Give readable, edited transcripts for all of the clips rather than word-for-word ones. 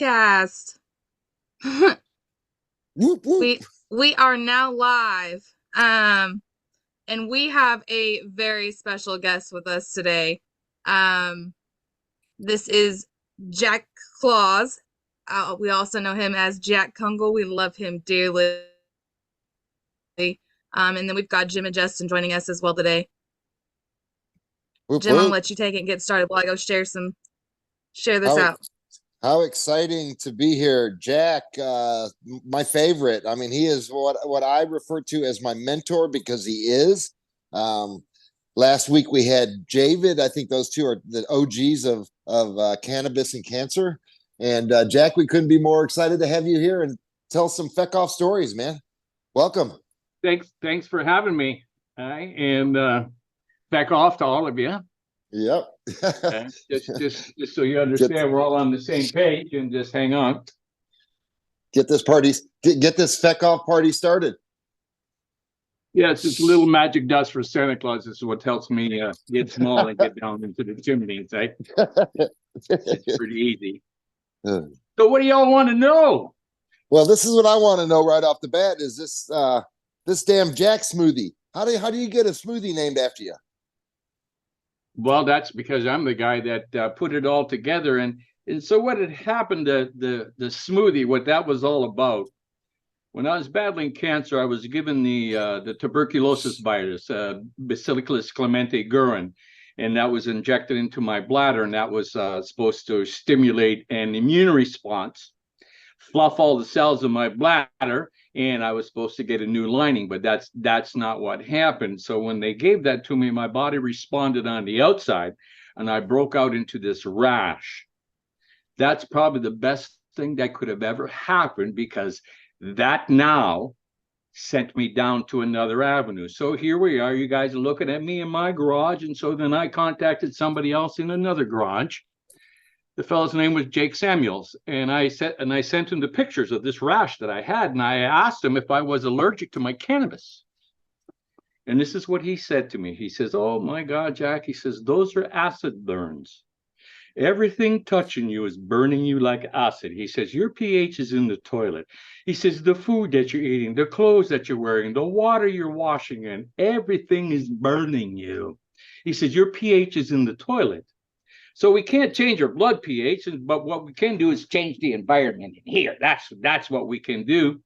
Podcast. Whoop, whoop. We are now live. And we have a very special guest with us today. Um, this is Jack Claus. We also know him as Jack Kungle. We love him dearly. And then we've got Jim and Justin joining us as well today. Whoop, Jim, I'm gonna whoop. let you take it and get started while I go share this How out. how exciting to be here, Jack. My favorite. I mean, he is what I refer to as my mentor because he is. Um, Last week we had Javid. I think those two are the OGs of cannabis and cancer. And Jack, we couldn't be more excited to have you here and tell some feck off stories, man. Welcome. Thanks for having me. And back off to all of you. Yep. Just so you understand, we're all on the same page, and just hang on. Get this feck off party started. Yeah, it's just a little magic dust for Santa Claus. This is what helps me get small and get down into the chimneys. It's pretty easy. So what do y'all want to know? Well, this is what I want to know right off the bat. Is this damn Jack smoothie? How do you get a smoothie named after you? Well, that's because I'm the guy that put it all together. And so what had happened, the smoothie, what that was all about. When I was battling cancer, I was given the tuberculosis virus, Bacillus clementi gurin, and that was injected into my bladder, and that was supposed to stimulate an immune response, fluff all the cells in my bladder, and I was supposed to get a new lining, but that's not what happened. So when they gave that to me, my body responded on the outside, and I broke out into this rash. That's probably the best thing that could have ever happened, because that now sent me down to another avenue. So here we are, you guys are looking at me in my garage. And so then I contacted somebody else in another garage. The fellow's name was Jake Samuels. And I sent him the pictures of this rash that I had. And I asked him if I was allergic to my cannabis. And this is what he said to me. He says, "Oh my God, Jack," he says, "those are acid burns. Everything touching you is burning you like acid." He says, "Your pH is in the toilet." He says, "The food that you're eating, the clothes that you're wearing, the water you're washing in, everything is burning you." He says, "Your pH is in the toilet." So we can't change our blood pH, but what we can do is change the environment in here. That's what we can do.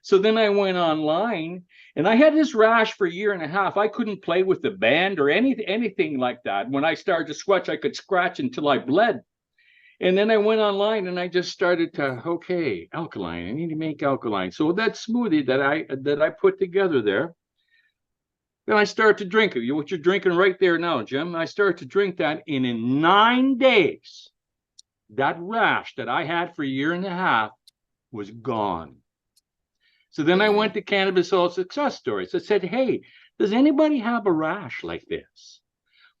So then I went online, and I had this rash for a year and a half. I couldn't play with the band or anything like that. When I started to scratch, I could scratch until I bled. And then I went online and I just started to, okay, alkaline. I need to make alkaline. So that smoothie that I put together there, then I started to drink it. What you're drinking right there now, Jim. I started to drink that, and in 9 days, that rash that I had for a year and a half was gone. So then I went to Cannabis All Success Stories. I said, "Hey, does anybody have a rash like this?"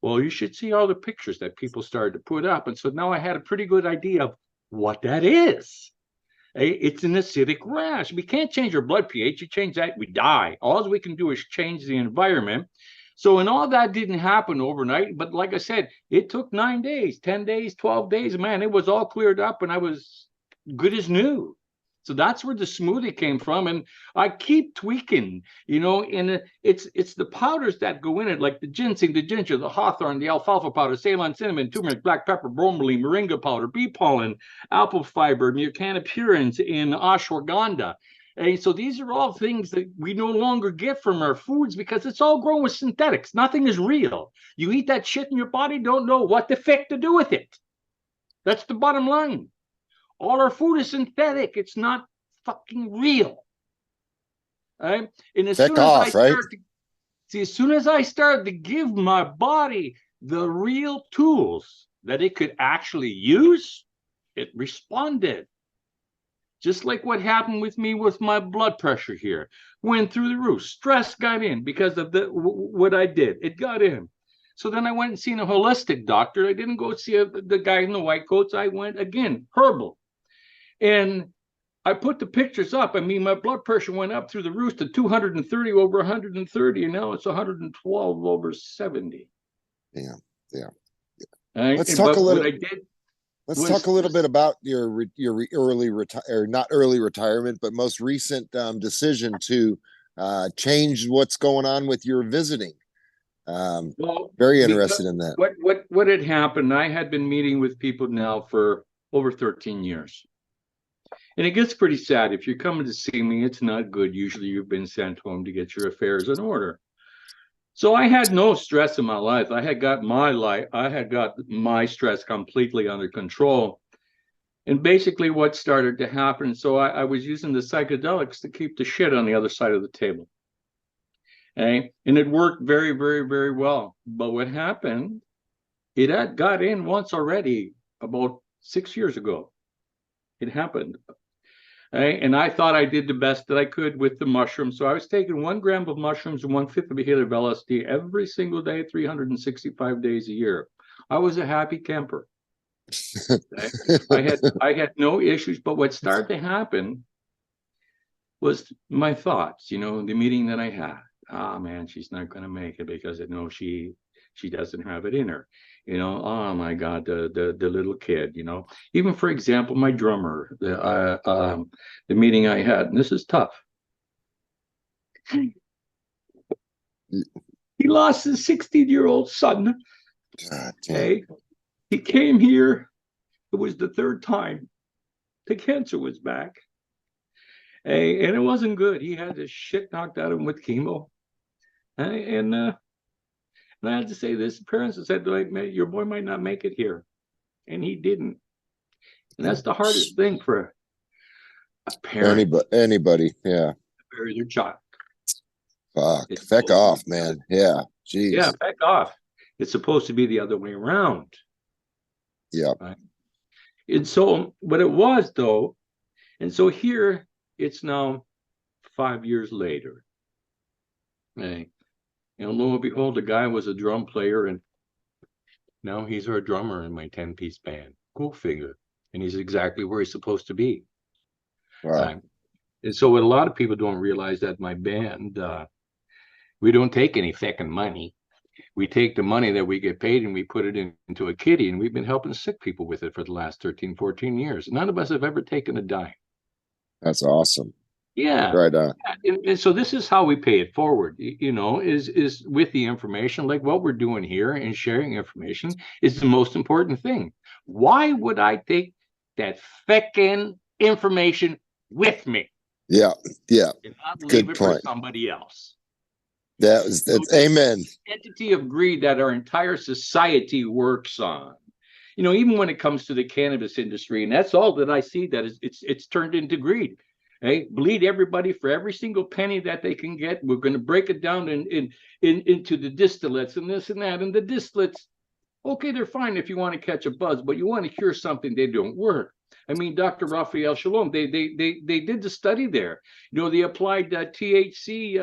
Well, you should see all the pictures that people started to put up. And so now I had a pretty good idea of what that is. It's an acidic rash. We can't change our blood pH. You change that, we die. All we can do is change the environment. So, and all that didn't happen overnight. But like I said, it took 9 days, 10 days, 12 days. Man, it was all cleared up, and I was good as new. So that's where the smoothie came from. And I keep tweaking, and it's the powders that go in it, like the ginseng, the ginger, the hawthorn, the alfalfa powder, Ceylon cinnamon, turmeric, black pepper, bromelain, moringa powder, bee pollen, apple fiber, mucannapurins, and ashwagandha. And so these are all things that we no longer get from our foods because it's all grown with synthetics. Nothing is real. You eat that shit in your body, don't know what the fuck to do with it. That's the bottom line. All our food is synthetic. It's not fucking real. Right? And as soon as I started to give my body the real tools that it could actually use, it responded. Just like what happened with me with my blood pressure here. Went through the roof. Stress got in because of what I did. It got in. So then I went and seen a holistic doctor. I didn't go see the guy in the white coats. I went, again, herbal. And I put the pictures up. I mean, my blood pressure went up through the roof to 230 over 130, and now it's 112 over 70. Yeah. Let's talk a little. Let's when talk a little bit about your early retire, not early retirement, but most recent decision to change what's going on with your visiting. well, Very because interested in that. what had happened, I had been meeting with people now for over 13 years. And it gets pretty sad. If you're coming to see me, it's not good. Usually you've been sent home to get your affairs in order. So I had no stress in my life. I had got my stress completely under control. And basically what started to happen, so I was using the psychedelics to keep the shit on the other side of the table. Okay? And it worked very, very, very well. But what happened, it had got in once already about 6 years ago. It happened. Okay? And I thought I did the best that I could with the mushrooms. So I was taking 1 gram of mushrooms and 1/5 of a hit of LSD every single day, 365 days a year. I was a happy camper. Okay? I had no issues, but what started to happen was my thoughts, the meeting that I had. Oh man, she's not going to make it because I know she doesn't have it in her. Oh my God, the little kid. Even for example, my drummer, the meeting I had, and this is tough. He lost his 16-year-old son. God damn. Okay, he came here. It was the third time. The cancer was back. Hey, and it wasn't good. He had this shit knocked out of him with chemo. Hey, and I had to say this. The parents have said, like, your boy might not make it here. And he didn't. And that's the hardest thing for a parent. Anybody, yeah. Bury their child. Fuck. Feck off, man. Yeah. Jeez. Yeah, feck off. It's supposed to be the other way around. Yeah. Right? And so, but it was, though. And so here, it's now 5 years later. Hey, lo and behold, the guy was a drum player, and now he's our drummer in my 10-piece band. Go figure. And he's exactly where he's supposed to be. Wow. And so what a lot of people don't realize that my band, we don't take any fucking money. We take the money that we get paid and we put it into a kitty, and we've been helping sick people with it for the last 13, 14 years. None of us have ever taken a dime. That's awesome. Yeah. Right on. And so this is how we pay it forward, is with the information, like what we're doing here, and sharing information is the most important thing. Why would I take that feckin' information with me? Yeah. Yeah. And not Good leave it point. for somebody else. That's amen. Entity of greed that our entire society works on. Even when it comes to the cannabis industry, and that's all that I see, that is it's turned into greed. Hey, bleed everybody for every single penny that they can get. We're going to break it down into the distillates and this and that. And the distillates, okay, they're fine if you want to catch a buzz, but you want to cure something, they don't work. I mean, Dr. Raphael Shalom, they did the study there. They applied THC,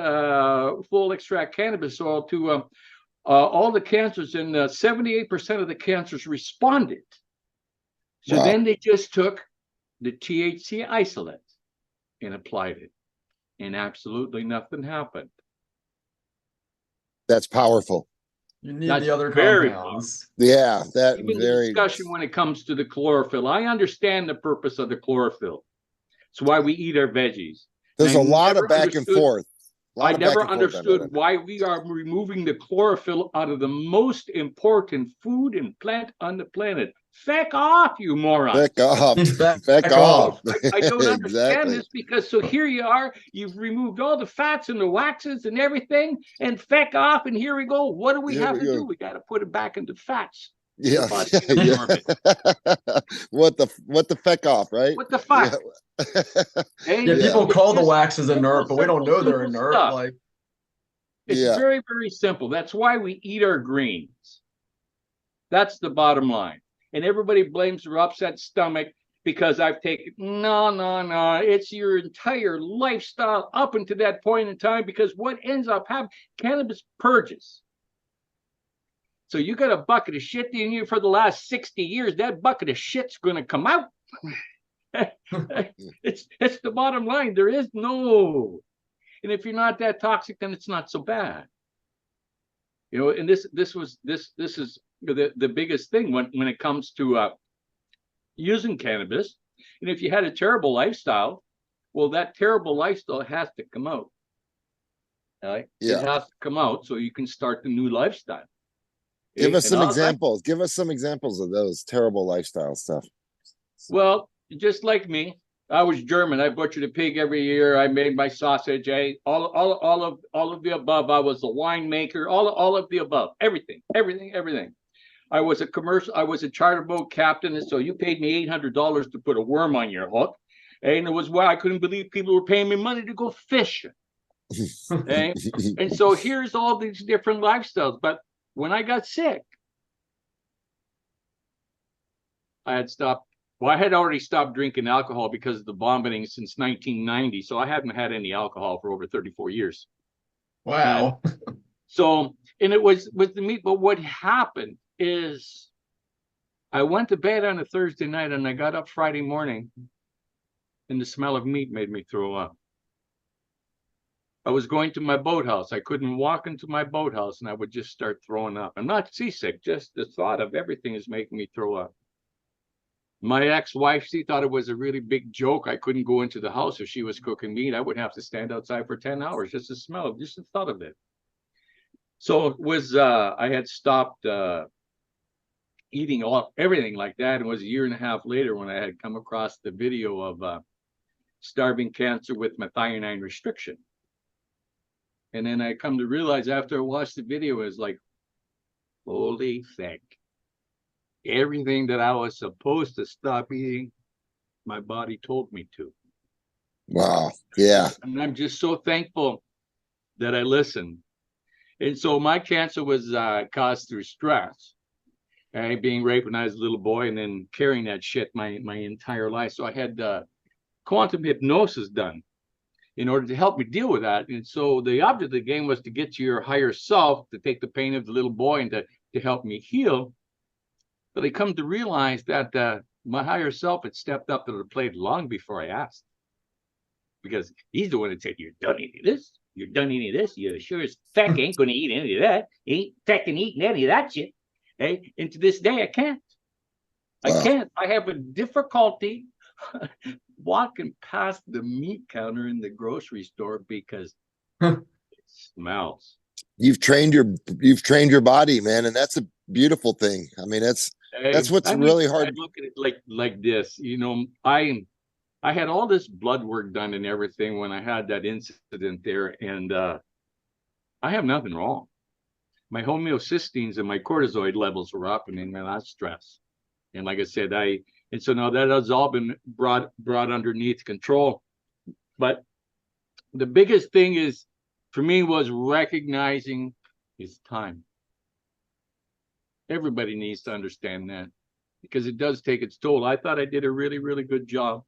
full extract cannabis oil to all the cancers, and 78% of the cancers responded. So then they just took the THC isolate and applied it, and absolutely nothing happened. That's powerful. You need the other very compounds. Yeah, that Even very the discussion when it comes to the chlorophyll. I understand the purpose of the chlorophyll. It's why we eat our veggies. There's a lot of back and forth. I never understood why we are removing the chlorophyll out of the most important food and plant on the planet. Feck off, you moron. Feck off. Feck off. I don't understand this, because so here you are, you've removed all the fats and the waxes and everything, and feck off, and here we go. What do we have to do? We got to put it back into fats. Yeah. What the feck off, right? What the fuck? Yeah, people call the waxes inert, but we don't know they're inert. Like, it's very, very simple. That's why we eat our greens. That's the bottom line. And everybody blames their upset stomach because I've taken. No. It's your entire lifestyle up until that point in time, because what ends up happening, cannabis purges. So you got a bucket of shit in you for the last 60 years. That bucket of shit's going to come out. It's the bottom line. There is no. And if you're not that toxic, then it's not so bad. And this is the biggest thing when it comes to using cannabis. And if you had a terrible lifestyle, well, that terrible lifestyle has to come out. Right? Yeah. It has to come out so you can start the new lifestyle. Give us And some examples. Give us some examples of those terrible lifestyle stuff. Well, just like me, I was German. I butchered a pig every year. I made my sausage. All of the above. I was a winemaker. All of the above. Everything. I was a charter boat captain, and so you paid me $800 to put a worm on your hook, and it was why I couldn't believe people were paying me money to go fishing. And so here's all these different lifestyles. But when I got sick, I had stopped. Well, I had already stopped drinking alcohol because of the vomiting since 1990. So I hadn't had any alcohol for over 34 years. Wow. And it was with the meat. But what happened is I went to bed on a Thursday night and I got up Friday morning and the smell of meat made me throw up. I was going to my boathouse. I couldn't walk into my boathouse and I would just start throwing up. I'm not seasick, just the thought of everything is making me throw up. My ex-wife, she thought it was a really big joke. I couldn't go into the house if she was cooking meat. I would have to stand outside for 10 hours just to smell it, just the thought of it. So it was, I had stopped eating everything like that. It was a year and a half later when I had come across the video of starving cancer with methionine restriction. And then I come to realize after I watched the video, it was like, holy heck. Everything that I was supposed to stop eating, my body told me to. Wow. Yeah. And I'm just so thankful that I listened. And so my cancer was caused through stress. Being raped when I was a little boy and then carrying that shit my entire life. So I had quantum hypnosis done in order to help me deal with that. And so the object of the game was to get to your higher self, to take the pain of the little boy and to help me heal. But I come to realize that my higher self had stepped up to the plate long before I asked. Because he's the one that said, you're done eating this. You're done eating this. You sure as feck ain't going to eat any of that. Ain't fecking eating any of that shit. Hey, and to this day, I can't. I can't. I have a difficulty walking past the meat counter in the grocery store because it smells. You've trained your body, man, and that's a beautiful thing. I mean, that's what's really hard. I look at it like this. You know, I had all this blood work done and everything when I had that incident there, and I have nothing wrong. My homeocysteines and my cortisol levels were up, and then that's stress. And like I said, and so now that has all been brought underneath control. But the biggest thing is for me was recognizing it's time. Everybody needs to understand that because it does take its toll. I thought I did a really, really good job.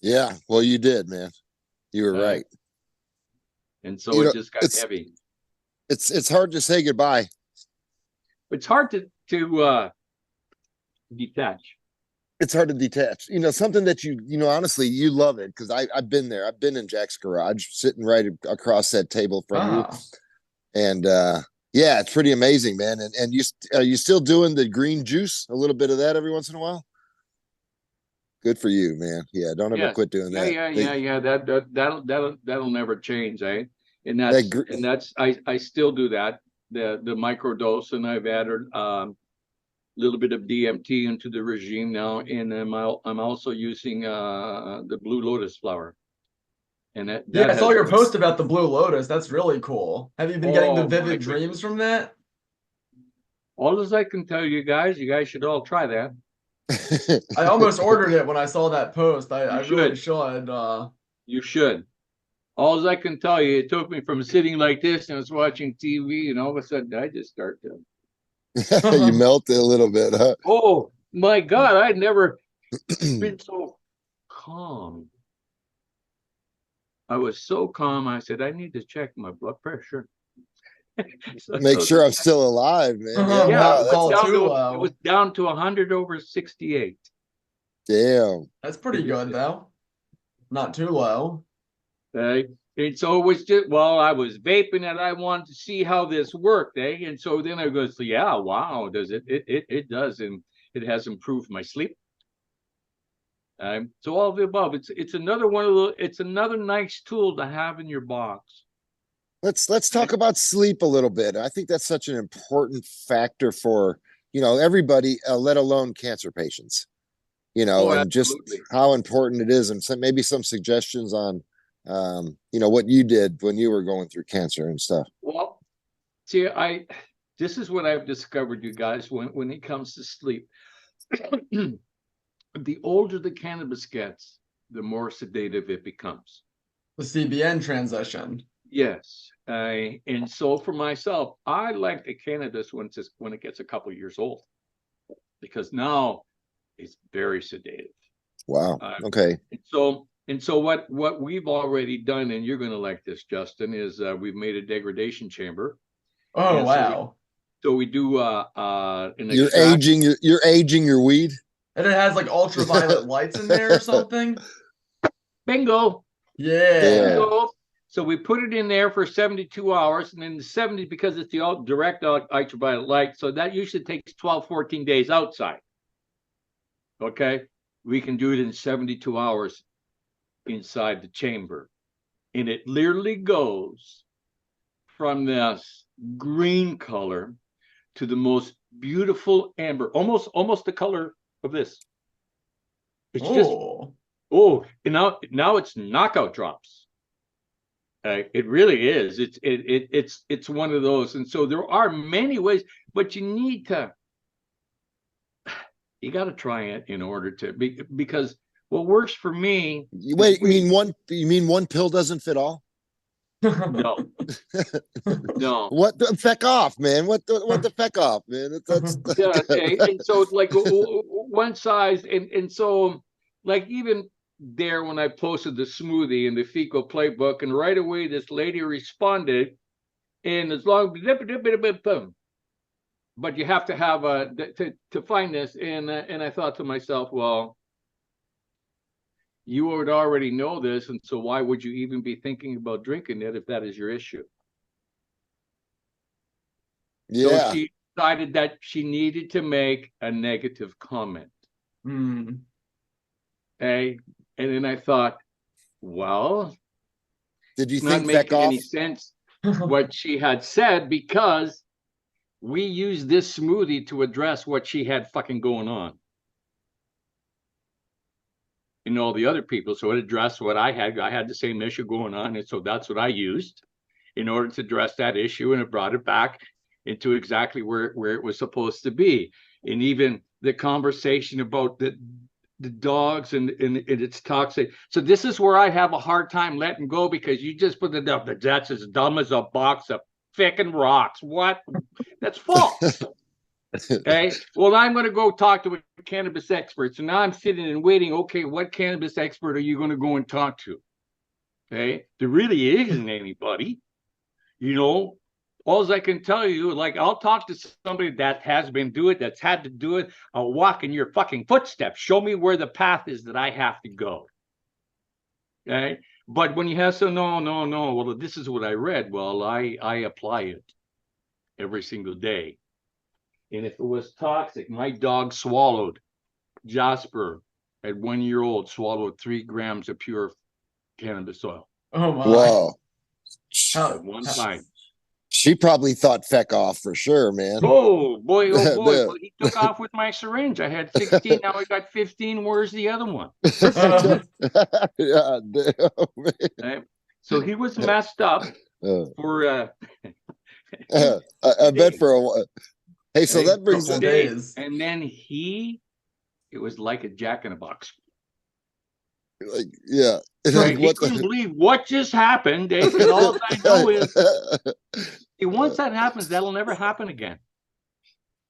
Yeah, well, you did, man. You were right. And so it just got heavy. It's hard to say goodbye. It's hard to detach. It's hard to detach. You know, something that honestly, you love it because I've been there. I've been in Jack's garage, sitting right across that table from you, and yeah, it's pretty amazing, man. And are you still doing the green juice? A little bit of that every once in a while. Good for you, man. Yeah, don't ever quit doing that. Yeah. That'll never change, eh? And that's I still do that. The microdose, and I've added little bit of DMT into the regime now, and I'm also using the blue lotus flower. And I saw your post about the blue lotus. That's really cool. Have you been getting the vivid dreams from that? All as I can tell you guys should all try that. I almost ordered it when I saw that post. I really should. You should. All as I can tell you, it took me from sitting like this and I was watching TV, and all of a sudden I just start to. You melted a little bit, huh? Oh my God, I'd never been so calm. I was so calm. I said, I need to check my blood pressure. Make sure I'm still alive, man. It was down to 100/68. Damn. That's pretty good, though. Not too low. And so it was just, I was vaping and I wanted to see how this worked, eh? And so then I goes, yeah, wow, does it? It does. And It has improved my sleep. So all of the above. It's another one of the. It's another nice tool to have in your box. Let's talk about sleep a little bit. I think that's such an important factor for, everybody, let alone cancer patients, and just how important it is, and maybe some suggestions on, what you did when you were going through cancer and stuff. Well, see, this is what I've discovered, you guys, when it comes to sleep. The older the cannabis gets, the more sedative it becomes. The CBN transition. Yes. And so for myself, I like the cannabis when it gets a couple of years old, because now it's very sedative. Wow. Okay. And so what we've already done, and you're going to like this, Justin, is we've made a degradation chamber. Oh, wow. So we do you're aging your weed. And it has like ultraviolet lights in there or something. Bingo. Yeah. Bingo. So we put it in there for 72 hours, and then the 70, because it's the direct ultraviolet light, so that usually takes 12, 14 days outside. Okay? We can do it in 72 hours inside the chamber. And it literally goes from this green color to the most beautiful amber, almost the color of this. It's and now it's knockout drops. It really is. It's one of those, and so there are many ways, but you got to try it in order to because what works for me. Wait, you mean one pill doesn't fit all? No. No. What the feck off, man? What the feck off, man? That's yeah. Okay. And so it's like one size, and so like even there when I posted the smoothie in the fecal playbook, and right away this lady responded, and as long but you have to have to find this, and I thought to myself, well, you would already know this, and so why would you even be thinking about drinking it if that is your issue? Yeah. So she decided that she needed to make a negative comment. Okay. And then I thought, well, did you it's think not making any sense what she had said, because we used this smoothie to address what she had fucking going on. And all the other people. So it addressed what I had. I had the same issue going on. And so that's what I used in order to address that issue. And it brought it back into exactly where it was supposed to be. And even the conversation about the dogs and it's toxic. So this is where I have a hard time letting go, because you just put it up. That's as dumb as a box of fucking rocks. What? That's false. Okay. Well, I'm going to go talk to a cannabis expert. So now I'm sitting and waiting. Okay, what cannabis expert are you going to go and talk to? Okay. There really isn't anybody. All I can tell you, like, I'll talk to somebody that has been doing it, that's had to do it. I'll walk in your fucking footsteps. Show me where the path is that I have to go. Okay. But when you have no, well, this is what I read. Well, I apply it every single day. And if it was toxic, my dog swallowed, Jasper, at 1 year old, swallowed 3 grams of pure cannabis oil. Oh my. Whoa. At one time. She probably thought feck off for sure, man. Oh boy. Well, he took off with my syringe. I had 16, now I got 15. Where's the other one? Yeah, damn, Okay. So he was messed up for I bet for a while. Hey, so that brings up days. And then it was like a jack in a box. Like, yeah. Right? He couldn't believe what just happened. Dave, and all I know is once that happens, that'll never happen again.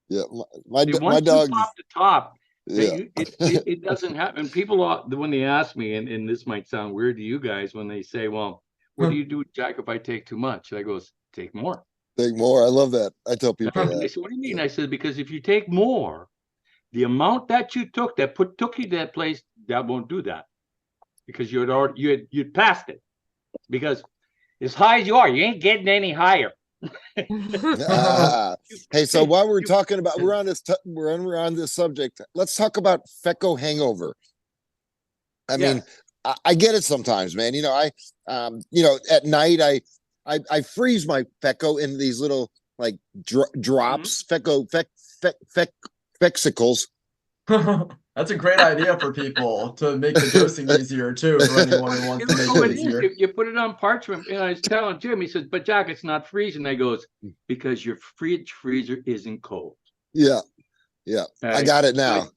Yeah, my dog top to top. Yeah. It doesn't happen. People, when they ask me, and this might sound weird to you guys, when they say, well, what do you do with Jack if I take too much? And I goes, take more. Take more. I love that. I tell people that. They said, what do you mean? I said, because if you take more, the amount that you took took you to that place, that won't do that. Because you'd passed it. Because as high as you are, you ain't getting any higher. Hey, so while we're talking about we're on this subject, let's talk about Fecco hangover. I mean, Yes. I get it sometimes, man. At night I freeze my Fecco in these little like drops, Fexicles. That's a great idea for people to make the dosing easier too, for anyone who wants You to know make what it it is? easier. You put it on parchment. And I was telling Jim, he says, but Jack, it's not freezing. I goes, because your fridge freezer isn't cold. Yeah, yeah. I got it now.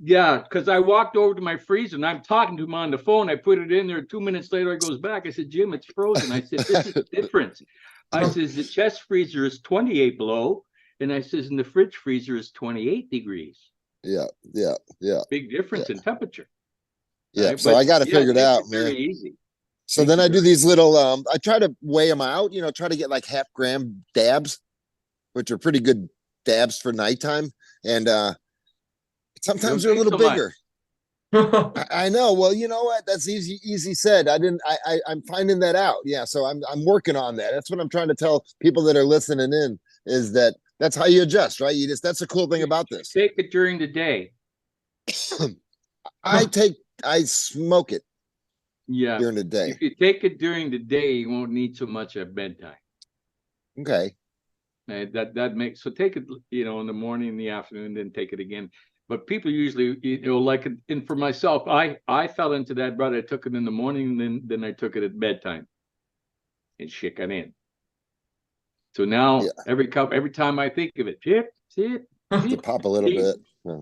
Yeah, because I walked over to my freezer and I'm talking to him on the phone. I put it in there. 2 minutes later, it goes back. I said, Jim, it's frozen. I said, this is the difference. I says, the chest freezer is 28 below. And I says, and the fridge freezer is 28 degrees. Yeah. Big difference in temperature. Yeah. Right? So I got it figured out, man. Very easy. So then I do these little, I try to weigh them out, try to get like half-gram dabs, which are pretty good dabs for nighttime. And sometimes they're a little bigger. I know. Well, you know what? That's easy said. I'm finding that out. Yeah. So I'm working on that. That's what I'm trying to tell people that are listening in, is that that's how you adjust, right? That's the cool thing about this. Take it during the day. I smoke it. Yeah. During the day. If you take it during the day, you won't need so much at bedtime. Okay. That makes, so take it, in the morning, in the afternoon, then take it again. But people usually, like, and for myself, I fell into that, brother. I took it in the morning, and then I took it at bedtime, and shit got in. So now every time I think of it, to pop a little bit.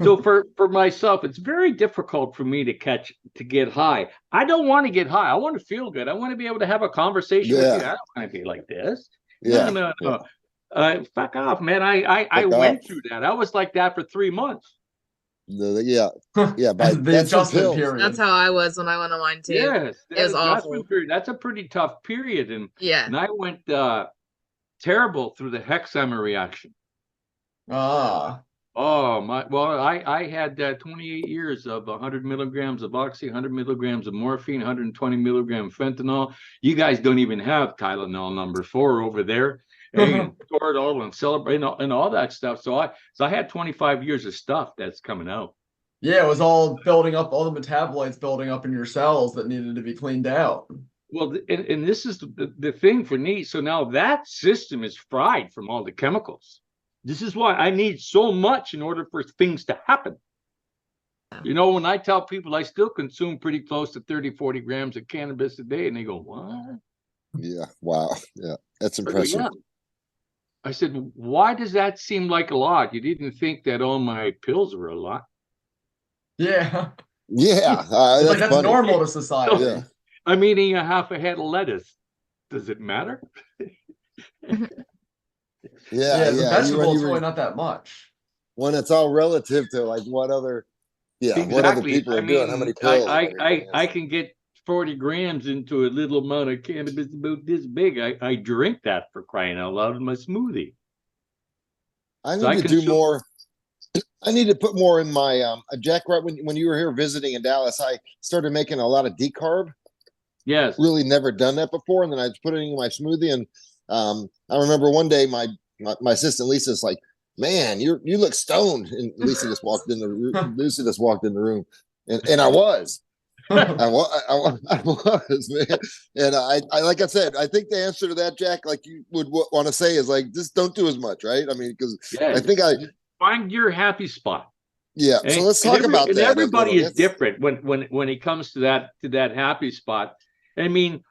So for myself, it's very difficult for me to get high. I don't want to get high. I want to feel good. I want to be able to have a conversation with you. I don't want to be like this. Yeah. No. Fuck off, man. I went through that. I was like that for 3 months. Yeah. The adjustment period. That's how I was when I went on mine too. Yes, it was awful. Period. That's a pretty tough period, and I went terrible through the Hexamer reaction. Oh my! Well, I had 28 years of 100 milligrams of oxy, 100 milligrams of morphine, 120 milligram fentanyl. You guys don't even have Tylenol number 4 over there. And you can store it all and celebrate and all that stuff. So I had 25 years of stuff that's coming out. Yeah, it was all building up, all the metabolites building up in your cells that needed to be cleaned out. Well, and this is the thing for me. So now that system is fried from all the chemicals. This is why I need so much in order for things to happen. When I tell people I still consume pretty close to 30, 40 grams of cannabis a day, and they go, what? Yeah. Wow. Yeah. That's impressive. I said, why does that seem like a lot? You didn't think that all my pills were a lot? Yeah. Yeah. That's normal to society. Yeah. I'm eating a half a head of lettuce. Does it matter? Yeah. Vegetable, it's really not that much. When it's all relative to like what other people are doing, how many pills. I can get 40 grams into a little amount of cannabis about this big. I drink that, for crying out loud, in my smoothie. I need to do more. I need to put more in my Jack. Right when you were here visiting in Dallas, I started making a lot of decarb. Yes. Really never done that before, and then I put it in my smoothie. And I remember one day my assistant Lisa's like, "Man, you look stoned." And Lisa just walked in the room. And I was. I was, man. And I like I said, I think the answer to that, Jack, like you would want to say, is like, just don't do as much, right? I mean, because I think find your happy spot. Yeah. So let's talk about that. Everybody is different when it comes to that happy spot. I mean,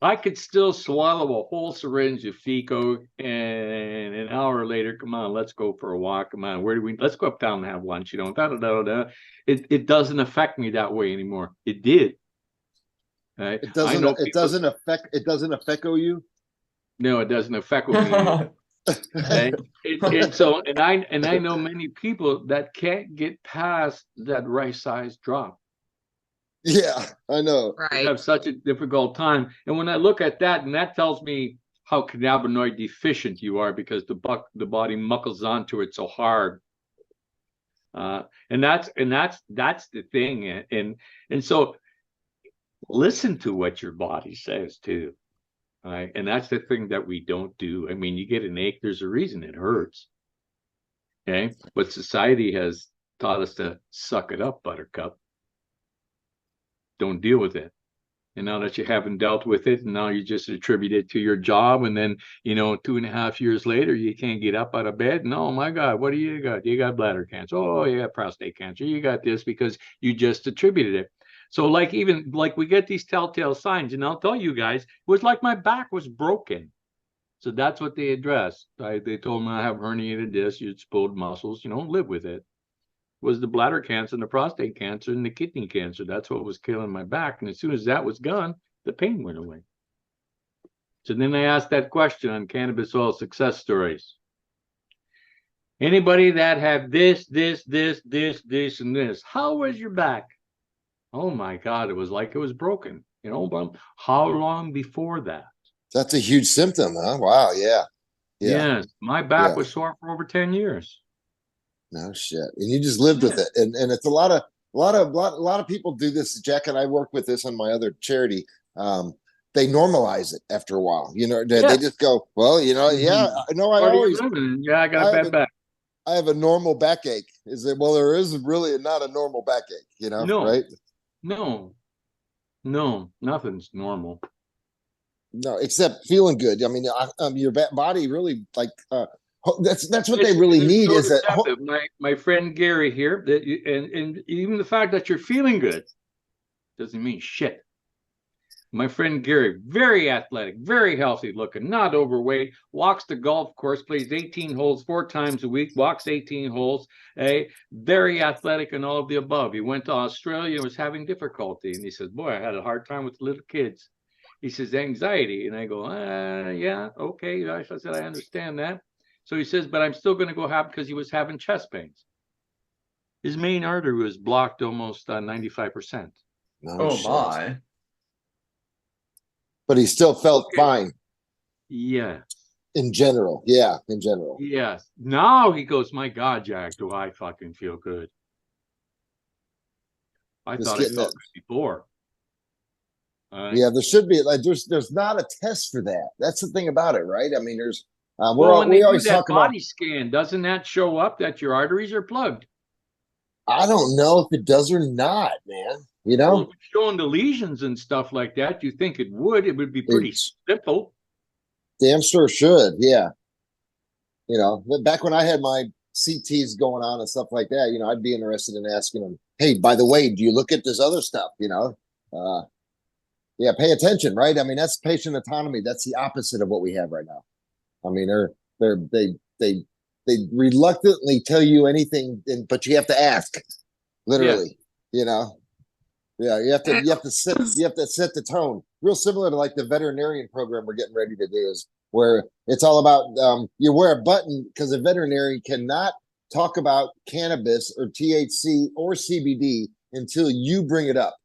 I could still swallow a whole syringe of Fico, and an hour later, come on, let's go for a walk. Come on, let's go uptown and have lunch. It doesn't affect me that way anymore. It did. Right? It doesn't affect you. No, it doesn't affect me. Okay? and I know many people that can't get past that right size drop. Yeah, I know. Right. They have such a difficult time. And when I look at that, and that tells me how cannabinoid deficient you are, because the body muckles onto it so hard. And that's the thing. And so listen to what your body says too. And that's the thing that we don't do. I mean, you get an ache, there's a reason it hurts. Okay. But society has taught us to suck it up, buttercup. Don't deal with it. And now that you haven't dealt with it, and now you just attribute it to your job, and then 2.5 years later, you can't get up out of bed. And oh my God, what do you got? You got bladder cancer. Oh, you got prostate cancer. You got this because you just attributed it. So even we get these telltale signs, and I'll tell you guys, it was like my back was broken. So that's what they addressed. They told me I have herniated disc, you pulled muscles, live with it. Was the bladder cancer and the prostate cancer and the kidney cancer. That's what was killing my back. And as soon as that was gone, the pain went away. So then I asked that question on cannabis oil success stories. Anybody that had this, and this, how was your back? Oh my God, it was like it was broken. But how long before that? That's a huge symptom, huh? Wow, yeah. Yes, my back was sore for over 10 years. No shit. And you just lived with it. And it's a lot of people do this. Jack and I work with this on my other charity. They normalize it after a while. They just go, well, I got a bad back. I have a normal backache. There is really not a normal backache, No, right? No, nothing's normal. No, except feeling good. I mean, your body really that's what they really need is that. My friend Gary here, and even the fact that you're feeling good doesn't mean shit. My friend Gary, very athletic, very healthy looking, not overweight, walks the golf course, plays 18 holes 4 times a week, walks 18 holes, very athletic and all of the above. He went to Australia and was having difficulty. And he says, boy, I had a hard time with little kids. He says, anxiety. And I go, yeah, okay. I said, I understand that. So he says, but I'm still going to go have because he was having chest pains. His main artery was blocked almost 95%. My. But he still felt fine. Yeah. In general. Yeah, in general. Yes. Now he goes, my God, Jack, do I fucking feel good. I thought I felt good before. Yeah, there should be there's not a test for that. That's the thing about it, right? I mean, there's when we always talk about body scan, doesn't that show up that your arteries are plugged? I don't know if it does or not, man. Well, if it's showing the lesions and stuff like that, you think it would be pretty simple. Damn sure should, yeah. Back when I had my CTs going on and stuff like that, I'd be interested in asking them, hey, by the way, do you look at this other stuff? Yeah, pay attention, right? I mean, that's patient autonomy. That's the opposite of what we have right now. I mean, they reluctantly tell you anything, but you have to ask, literally. Yeah, you have to set the tone. Real similar to like the veterinarian program we're getting ready to do, is where it's all about you wear a button because a veterinarian cannot talk about cannabis or THC or CBD until you bring it up,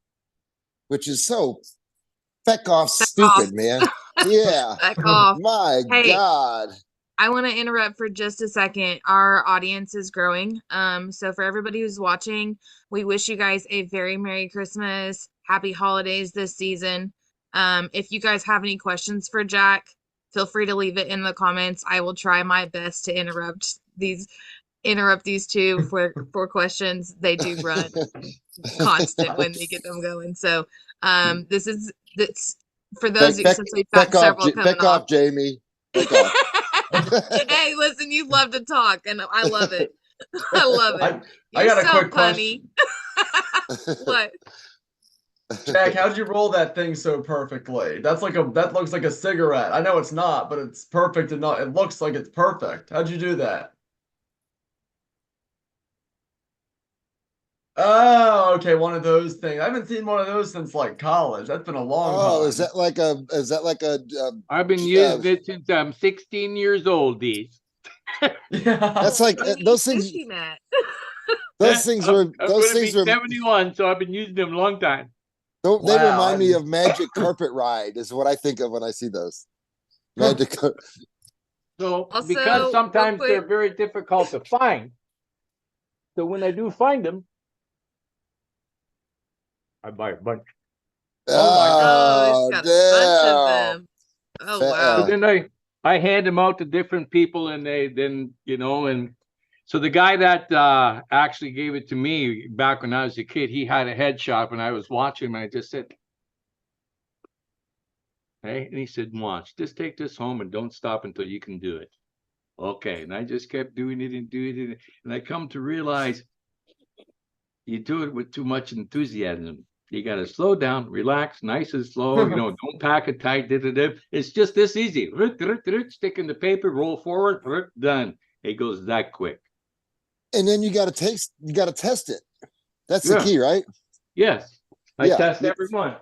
which is so feck off stupid, man. Yeah. Feck off. My God. I want to interrupt for just a second. Our audience is growing. So for everybody who's watching, we wish you guys a very Merry Christmas, Happy Holidays this season. If you guys have any questions for Jack, feel free to leave it in the comments. I will try my best to interrupt these two for questions. They do run constant when they get them going. So this for those since we've got several coming off. Jamie. Back off. Hey, listen, you love to talk, and I love it. I love it. I got a quick question. What? Jack, how'd you roll that thing so perfectly? That looks like a cigarette. I know it's not, but it's perfect and it looks like it's perfect. How'd you do that? Oh, okay, one of those things. I haven't seen one of those since like college. That's been a long time. Oh, is that like a I've been using it since I'm 16 years old, these. Yeah. That's like those things. Those things were 71, so I've been using them a long time. They remind me of Magic Carpet Ride, is what I think of when I see those. Magic. So because sometimes they're very difficult to find. So when I do find them, I buy a bunch. Oh my gosh, got a bunch of them. Oh So wow. then I hand them out to different people, and they then, and so the guy that actually gave it to me back when I was a kid, he had a head shop, and I was watching him, and I just said, "Hey," and he said, "Watch, just take this home and don't stop until you can do it." Okay, and I just kept doing it and doing it, and I come to realize you do it with too much enthusiasm. You got to slow down, relax, nice and slow. Don't pack it tight. It's just this easy. Stick in the paper, roll forward, done. It goes that quick. And then you got to test it. That's the Yeah. key, right? Yes. I Yeah. test every one.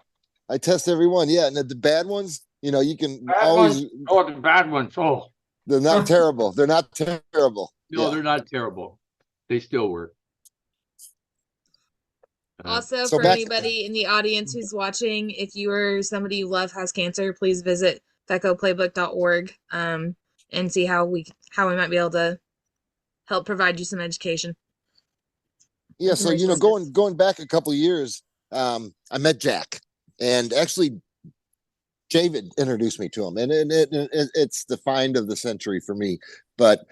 I test every one. Yeah. And the bad ones, you can Bad always, ones. Oh, the bad ones. Oh, they're not terrible. They're not terrible. no, Yeah. they're not terrible. They still work. Also, So for back, anybody in the audience who's watching, if you or somebody you love has cancer, please visit fecoplaybook.org and see how we might be able to help provide you some education. yeah. So, going back a couple of years, I met Jack, and actually David introduced me to him, and it's the find of the century for me. But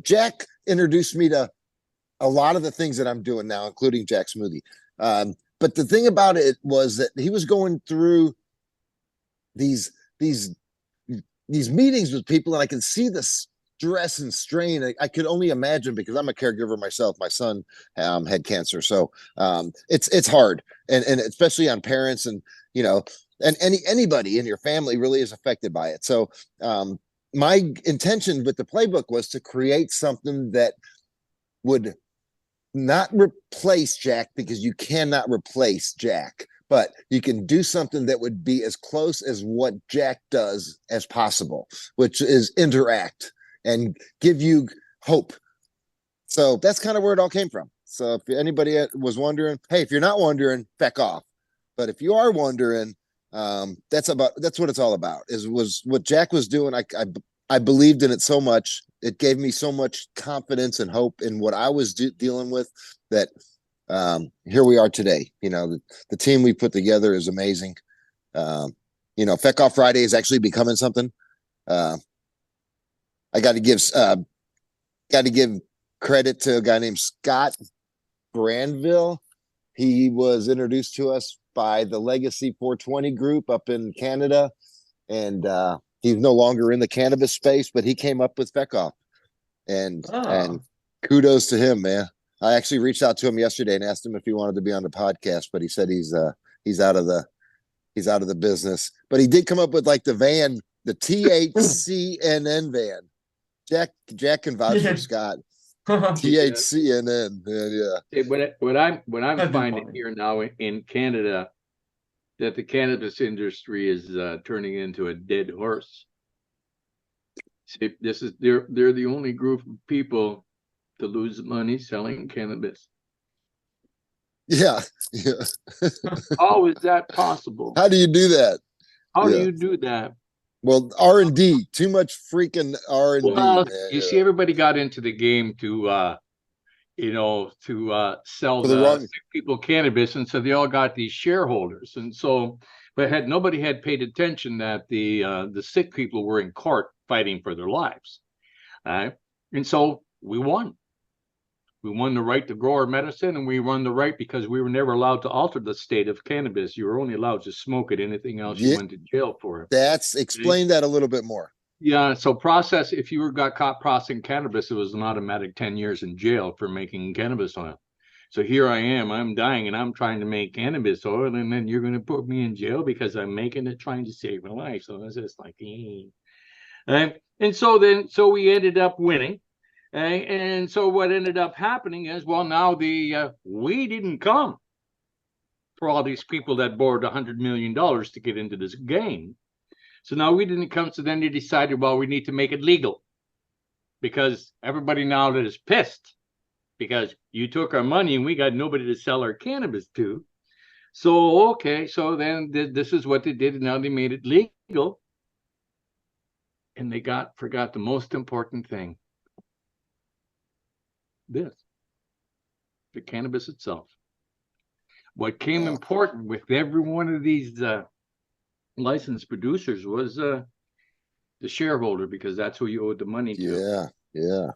Jack introduced me to a lot of the things that I'm doing now, including Jack Smoothie. But the thing about it was that he was going through these these these meetings with people, and I can see the stress and strain. I could only imagine, because I'm a caregiver myself. My son had cancer, so it's hard, and especially on parents, and and anybody in your family really is affected by it. So my intention with the playbook was to create something that would not replace Jack, because you cannot replace Jack, but you can do something that would be as close as what Jack does as possible, which is interact and give you hope. So that's kind of where it all came from. So if anybody was wondering, hey, if you're not wondering, feck off. But if you are wondering, that's what it's all about. Was what Jack was doing. I believed in it so much. It gave me so much confidence and hope in what I was dealing with, that here we are today. The team we put together is amazing. Feck Off Friday is actually becoming something. I got to give credit to a guy named Scott Granville. He was introduced to us by the Legacy 420 group up in Canada, and he's no longer in the cannabis space, but he came up with Feck Off, and kudos to him, man. I actually reached out to him yesterday and asked him if he wanted to be on the podcast, but he said he's out of the business. But he did come up with like the van, the THCNN van. Jack can vouch for Scott. THCNN, yeah. What I'm That'd be finding funny. here now in Canada, that the cannabis industry is turning into a dead horse. See, they're the only group of people to lose money selling cannabis. Yeah. How is that possible? How do you do that? How do Yeah. you do that? Well, R&D, too much freaking R&D, Well, man. you see, everybody got into the game to sell For the the wrong, sick people cannabis, and so they all got these shareholders, and so, but nobody had paid attention that the sick people were in court fighting for their lives, and so we won. We won the right to grow our medicine, and we won the right because we were never allowed to alter the state of cannabis. You were only allowed to smoke it. Anything else, you yeah, went to jail for it. explain that a little bit more. Yeah, so if you got caught processing cannabis, it was an automatic 10 years in jail for making cannabis oil. So here I am, I'm dying, and I'm trying to make cannabis oil, and then you're going to put me in jail because I'm making it, trying to save my life. So it's just like, and so we ended up winning. And so what ended up happening is, well, now we didn't come for all these people that borrowed $100 million to get into this game. So now we didn't come. So then they decided, well, we need to make it legal, because everybody now is pissed because you took our money and we got nobody to sell our cannabis to. So, okay. So then this is what they did. And now they made it legal. And they forgot the most important thing. The cannabis itself. What came important with every one of these licensed producers was the shareholder, because that's who you owed the money to. Yeah, yeah.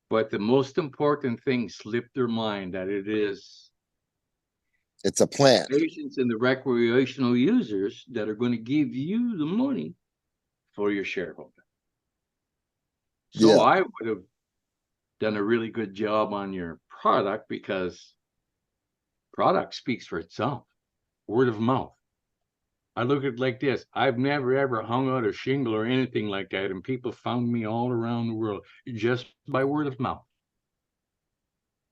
But the most important thing slipped their mind, that it is It's a plant. patients and the recreational users that are going to give you the money for your shareholder. So Yeah. I would have done a really good job on your product, because product speaks for itself. Word of mouth. I look at it like this. I've never ever hung out a shingle or anything like that, and people found me all around the world just by word of mouth.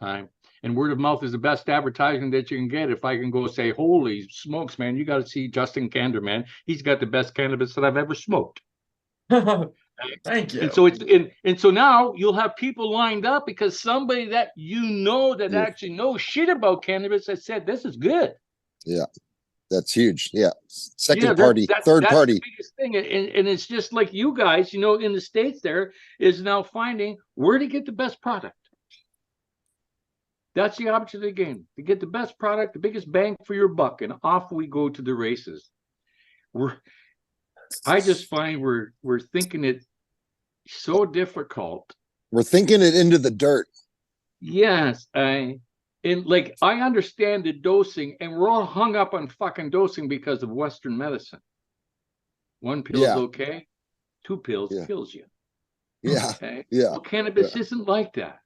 And word of mouth is the best advertising that you can get. If I can go say, holy smokes, man, you got to see Justin Kander, man. He's got the best cannabis that I've ever smoked. Thank you. And so and so now you'll have people lined up because somebody that that Yeah. actually knows shit about cannabis has said this is good. Yeah. That's huge. Yeah. Yeah, Second party, third that's party. the biggest thing. And it's just like you guys, in the States there is now finding where to get the best product. That's the object of the game, to get the best product, the biggest bang for your buck, and off we go to the races. I just find we're thinking it so difficult. We're thinking it into the dirt. Yes, I understand the dosing, and we're all hung up on fucking dosing because of Western medicine. One pill's Yeah. okay, 2 pills Yeah. kills you. Yeah. Okay. Yeah. Well, cannabis Yeah. isn't like that.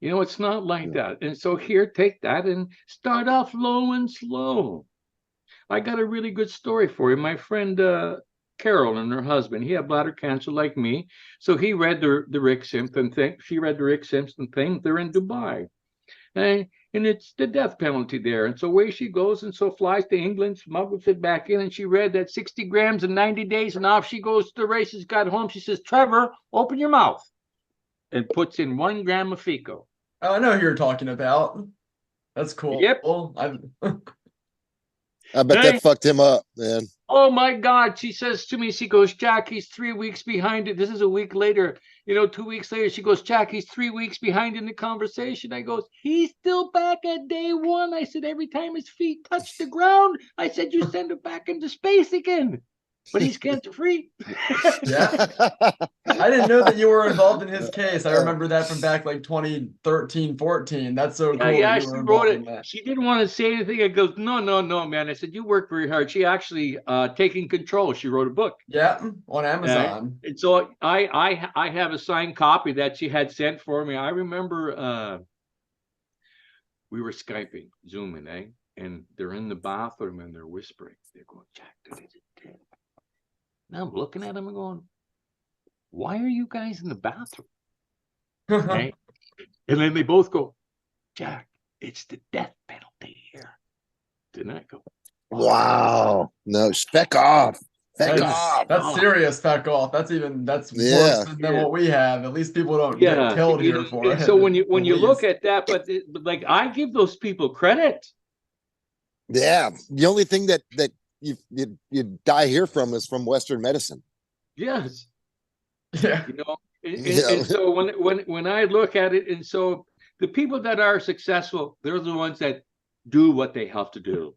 It's not like that. And so here, take that and start off low and slow. I got a really good story for you. My friend Carol and her husband, he had bladder cancer like me. So he read the Rick Simpson thing. She read the Rick Simpson thing. They're in Dubai. And it's the death penalty there. And so away she goes, and so flies to England, smuggles it back in, and she read that 60 grams in 90 days, and off she goes to the races. Got home, she says, Trevor, open your mouth, and puts in 1 gram of FICO. Oh, I know who you're talking about. That's cool. Yep. I bet that fucked him up, man. Oh my God. She says to me, she goes, Jack, he's 3 weeks behind it. This is a week later, 2 weeks later. She goes, Jack, he's 3 weeks behind in the conversation. I goes, he's still back at day 1. I said, every time his feet touch the ground, I said, you send him back into space again. But he's cancer free. Yeah. I didn't know that you were involved in his case. I remember that from back like 2013, 14. That's so cool. Yeah, that she you were wrote involved it. in that. She didn't want to say anything. I goes, no, man. I said, you work very hard. She actually taking control. She wrote a book. Yeah, on Amazon. And so I have a signed copy that she had sent for me. I remember we were Skyping, Zooming, and they're in the bathroom and they're whispering. They're going, Jack, now I'm looking at them and going, why are you guys in the bathroom? And then they both go, Jack, it's the death penalty here. Didn't I go? Wow. No, feck off. Feck off. That's serious feck off. That's worse than what we have. At least people don't get killed here for it. So when you look at that, but like I give those people credit. Yeah. The only thing that you die here from is from Western medicine. Yes. Yeah. And so when I look at it, and so the people that are successful, they're the ones that do what they have to do.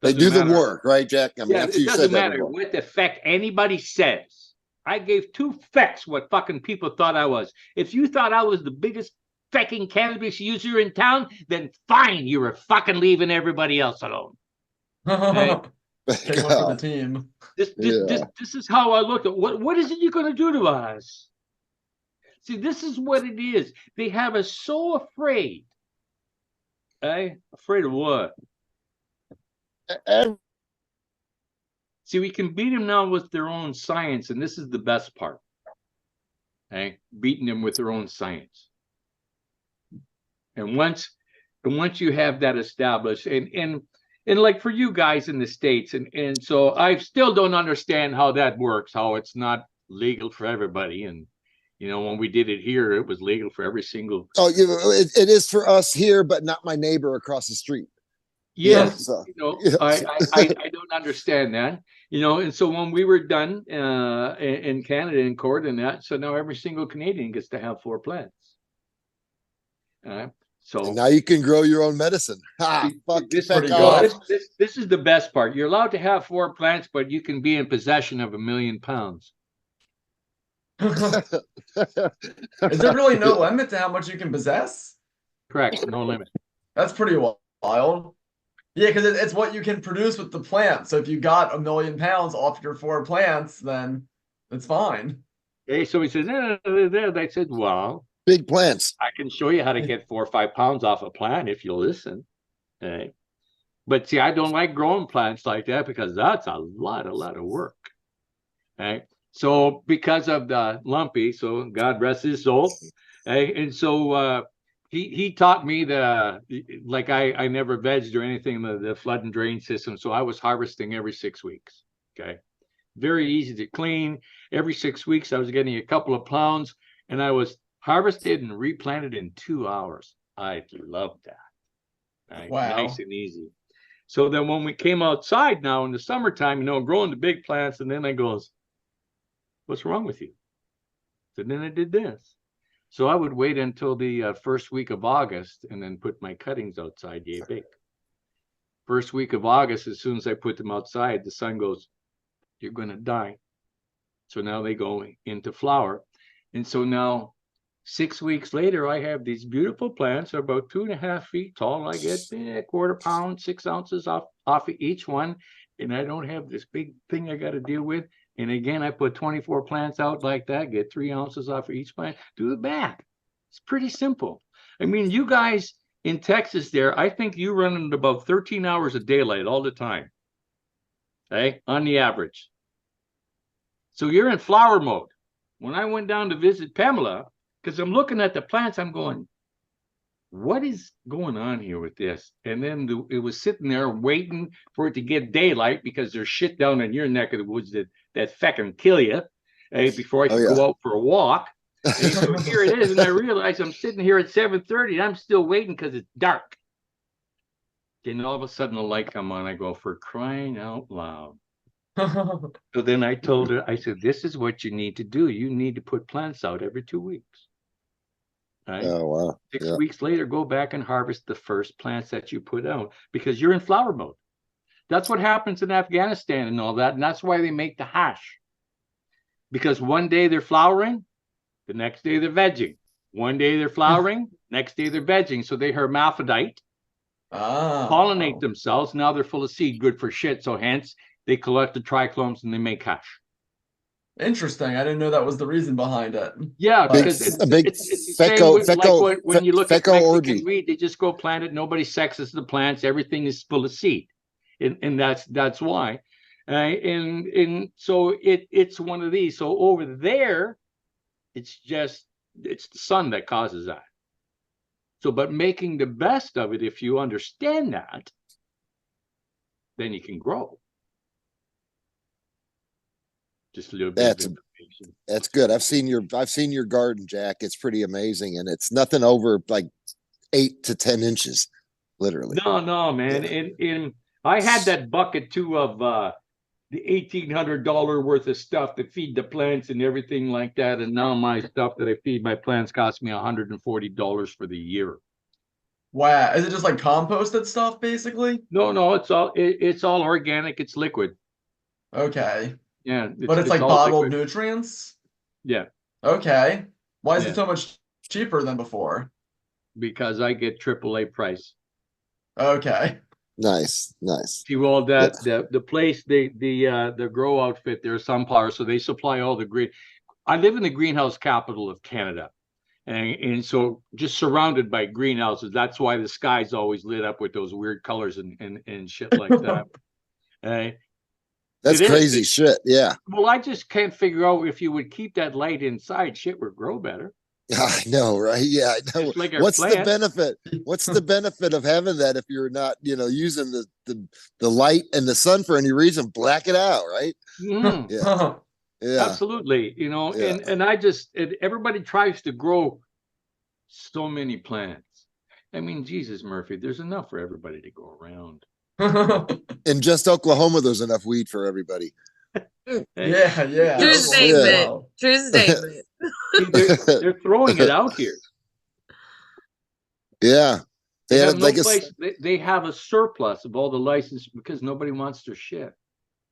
They do the work, right, Jack? I mean, it doesn't matter what the feck anybody says. I gave 2 fecks what fucking people thought I was. If you thought I was the biggest fecking cannabis user in town, then fine, you were fucking leaving everybody else alone. Okay? Take one for the team. This is how I look at what is it you're going to do to us? See, this is what it is. They have us so afraid. Afraid of what? See, we can beat them now with their own science, and this is the best part. Beating them with their own science. And once you have that established, and like for you guys in the States, and so I still don't understand how that works, how it's not legal for everybody. And when we did it here, it was legal for every single. Oh, it is for us here, but not my neighbor across the street. Yes, I don't understand that. And so when we were done in Canada in court and that, so now every single Canadian gets to have 4 plants. So and now you can grow your own medicine. Ha! Fuck, this, feck pretty off. good. this is the best part. You're allowed to have 4 plants, but you can be in possession of 1,000,000 pounds. Is there really no limit to how much you can possess? Correct. No limit. That's pretty wild. Yeah, because it's what you can produce with the plant. So if you got 1,000,000 pounds off your 4 plants, then it's fine. Okay, so he says, I said, well, Big plants. I can show you how to get 4 or 5 pounds off a plant if you listen. Okay. But see, I don't like growing plants like that because that's a lot of work. Okay. So because of the lumpy, so God rest his soul. Okay. And so he taught me like I never vegged or anything in the flood and drain system. So I was harvesting every 6 weeks. Okay. Very easy to clean. Every 6 weeks, I was getting a couple of pounds, and I was harvested and replanted in 2 hours. I loved that. Right? Wow. Nice and easy. So then when we came outside now in the summertime, growing the big plants, and then I goes, what's wrong with you? So then I did this. So I would wait until the first week of August and then put my cuttings outside, yay big. First week of August, as soon as I put them outside, the sun goes, you're going to die. So now they go into flower. And so now 6 weeks later, I have these beautiful plants, are about 2.5 feet tall. I get a quarter pound, 6 ounces off of each one. And I don't have this big thing I got to deal with. And again, I put 24 plants out like that, get 3 ounces off of each plant. Do the math. It's pretty simple. I mean, you guys in Texas there, I think you run into about 13 hours of daylight all the time. Okay, on the average. So you're in flower mode. When I went down to visit Pamela, because I'm looking at the plants, I'm going, what is going on here with this? And then it was sitting there waiting for it to get daylight because there's shit down in your neck of the woods that feckin' kill you before I can go out for a walk. And so here it is, and I realize I'm sitting here at 7:30 and I'm still waiting because it's dark. Then all of a sudden the light come on. I go, for crying out loud. So then I told her, I said, this is what you need to do. You need to put plants out every 2 weeks. Right? Oh, wow. 6 weeks later, go back and harvest the first plants that you put out because you're in flower mode. That's what happens in Afghanistan and all that. And that's why they make the hash. Because one day they're flowering, the next day they're vegging. One day they're flowering, next day they're vegging. So they hermaphrodite, pollinate themselves. Now they're full of seed, good for shit. So hence, they collect the trichlomes and they make hash. Interesting. I didn't know that was the reason behind it. Yeah, because it's a big when you look at Mexican orgy, wheat, they just go plant it. Nobody sexes the plants. Everything is full of seed, and that's why. And so it's one of these. So over there, it's the sun that causes that. So, but making the best of it, if you understand that, then you can grow. Just a little bit of information. That's good. I've seen your garden, Jack. It's pretty amazing, and it's nothing over like 8 to 10 inches, literally. No, man. Yeah. And I had that bucket too of the $1,800 worth of stuff to feed the plants and everything like that. And now my stuff that I feed my plants costs me $140 for the year. Wow. Is it just like composted stuff, basically? No, it's all organic. It's liquid. Okay. Yeah. But it's like bottled liquid nutrients? Yeah. Okay. Why is it so much cheaper than before? Because I get AAA price. Okay. Nice. See, well, the place, the grow outfit, there's SunPower, so they supply all the green. I live in the greenhouse capital of Canada, and so just surrounded by greenhouses. That's why the sky's always lit up with those weird colors and shit like that. That's crazy shit. Yeah. Well, I just can't figure out if you would keep that light inside, shit would grow better. I know, right? Yeah, I know. Like What's the benefit? What's the benefit of having that if you're not, using the light and the sun for any reason? Black it out, right? Mm. Yeah. Absolutely. And everybody tries to grow so many plants. I mean, Jesus, Murphy, there's enough for everybody to go around. In just Oklahoma, there's enough weed for everybody. Yeah. True statement. True statement. They're throwing it out here. Yeah. They They have had no like a, place. They have a surplus of all the license because nobody wants their shit.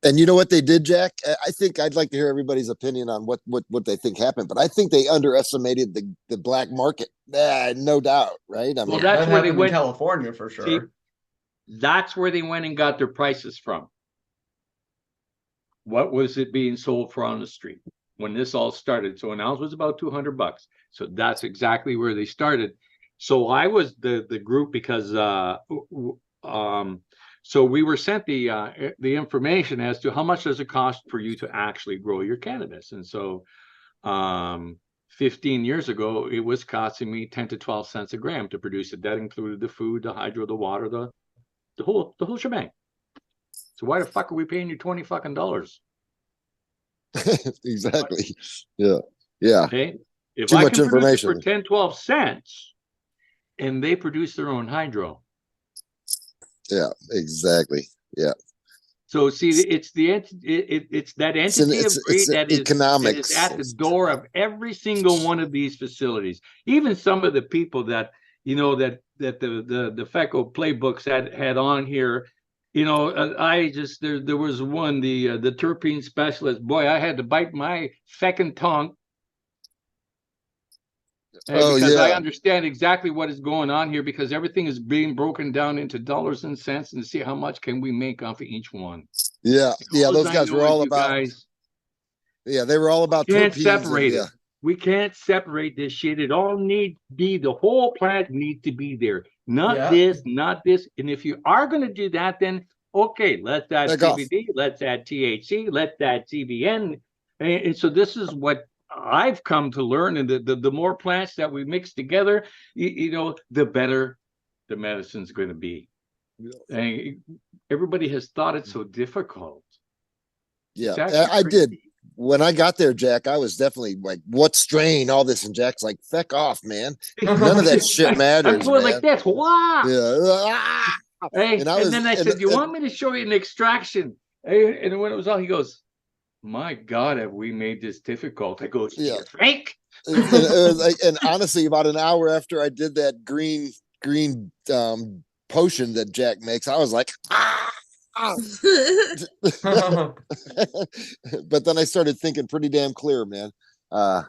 and you know what they did, Jack? I think I'd like to hear everybody's opinion on what they think happened, but I think they underestimated the black market. No doubt, right? I Well, mean, Yeah, that's that where they happened in went. California for See, sure. that's where they went and got their prices from. What was it being sold for on the street when this all started? So an ounce was about $200. So that's exactly where they started. So I was the group because so we were sent the information as to how much does it cost for you to actually grow your cannabis. And so 15 years ago, it was costing me 10 to 12 cents a gram to produce it. That included the food, the hydro, the water, the whole shebang. So why the fuck are we paying you $20 fucking? exactly. Yeah. Yeah. Okay. If Too I much can produce it for information. 10, 12 cents and they produce their own hydro. Yeah, exactly. Yeah. So see, it's that entity of It's greed an that is economics. at the door of every single one of these facilities. Even some of the people that the FECO playbooks had on here. I just there was one the terpene specialist. Boy, I had to bite my feckin' tongue. Oh Because I yeah. understand exactly what is going on here because everything is being broken down into dollars and cents and see how much can we make off of each one. Yeah. Yeah. All Those I guys were know is all you about, guys yeah, they were all about can't terpenes and separate yeah. it. We can't separate this shit. It all needs to be the whole plant needs to be there. Not Yeah. this, not this. And if you are going to do that, then okay, let's add Back off. CBD, let's add THC, let's add CBN. And so this is what I've come to learn. And the more plants that we mix together, the better the medicine's going to be. And everybody has thought it so difficult. Yeah. It's actually I pretty. did. When I got there, Jack, I was definitely like, what strain, all this. And Jack's like, feck off, man. None of that shit I'm matters, going like man. this. Wow. Yeah. Ah! Hey, And I and was then I said, "You want me to show you an extraction?" Hey, and when it was all, he goes, "My God, have we made this difficult?" I goes, yeah. "You think?" It was like, and honestly, about an hour after I did that green potion that Jack makes, I was like, ah. But then I started thinking pretty damn clear, man. That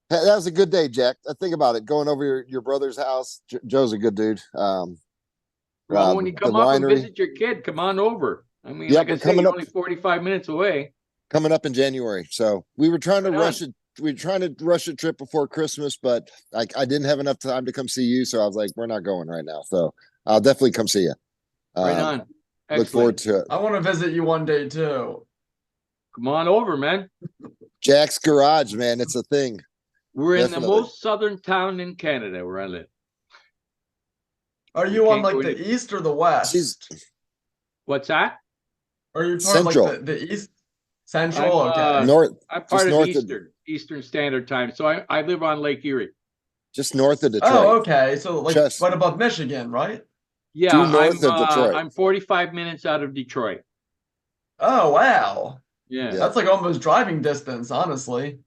was a good day, Jack. Think about it. Going over your brother's house. Joe's a good dude. Well, when you The come up and winery. visit your kid, come on over. I mean, Yep, like I we're say, coming you're up only 45 minutes away. in January. So we were trying to Right rush on. it. We were trying to rush a trip before Christmas, but I didn't have enough time to come see you. So I was like, we're not going right now. So I'll definitely come see you. Right on. Look forward Excellent. to it. I want to visit you one day too. Come on over, man. Jack's Garage, man. It's a thing. We're in the Definitely. most southern town in Canada where I live. Are We you on can't like go the any. east or the She's west? What's that? Are you part of like central, the east central? Okay. north, I'm just part of north of, Eastern Standard Time. So I live on Lake Erie. just north of Detroit. Oh, okay. So like Just right above Michigan, right? Yeah, due north of Detroit. I'm 45 minutes out of Detroit. Oh, wow. Yeah. Yeah. That's like almost driving distance, honestly,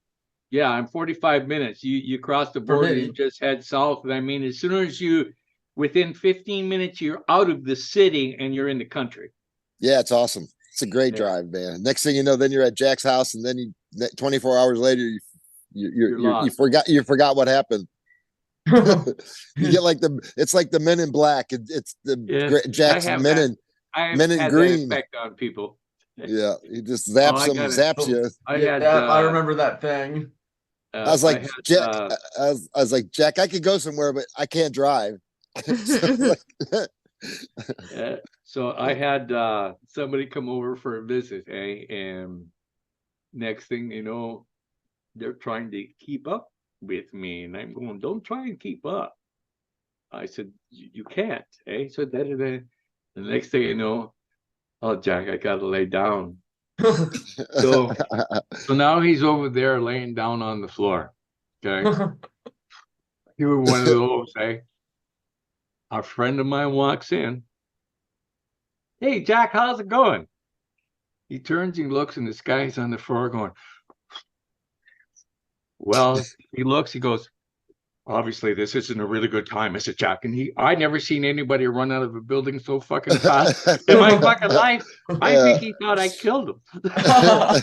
Yeah, I'm 45 minutes. You cross the for border, you me. just head south. And I mean, as soon as within 15 minutes, you're out of the city and you're in the country. Yeah, it's awesome. It's a great Yeah. drive, man. Next thing you know, then you're at Jack's house, and then 24 hours later, You're lost. you forgot what happened. You get Yeah, like it's like the Men in Black. It's Yes, Jack's I have Men in had that Green. effect on people. Yeah, he just Oh, zaps you. I had, I remember that thing. I was I like, had, Jack. I was like, Jack, I could go somewhere, but I can't drive. so I had somebody come over for a visit, and next thing you know, they're trying to keep up with me, and I'm going, don't try and keep up. I said, you can't, eh? So the next thing you know, oh, Jack, I gotta lay down. So now he's over there laying down on the floor. Okay. You were one of those, eh? A friend of mine walks in. Hey, Jack, how's it going? He turns and looks, and this guy's on the floor going, well, he looks, he goes, obviously this isn't a really good time. I said, Jack, and I never seen anybody run out of a building so fucking fast in my fucking life. I think he thought I killed him. I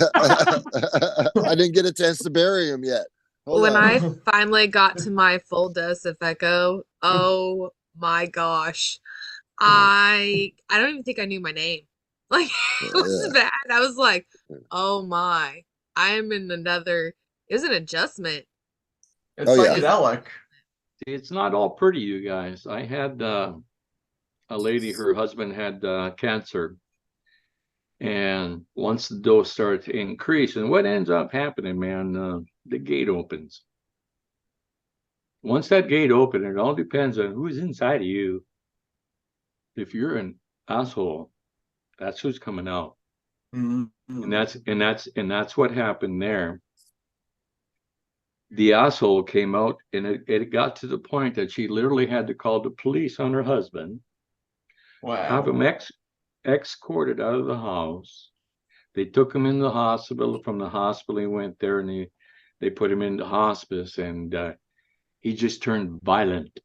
didn't get a chance to bury him yet. Hold When on. I finally got to my full dose of Echo, oh my gosh. I don't even think I knew my name. Like it was bad. I was like, oh my, I am in another, it was an adjustment. It's Oh, yeah. psychedelic. It's not all pretty, you guys. I had a lady, her husband had cancer. And once the dose starts to increase, and what ends up happening, man, the gate opens. Once that gate opens, it all depends on who's inside of you. If you're an asshole, that's who's coming out. Mm-hmm. And that's what happened there. The asshole came out, and it got to the point that she literally had to call the police on her husband, have Wow. him escorted out of the house. They took him in the hospital. From the hospital, he went there, and they put him into hospice, and he just turned violent.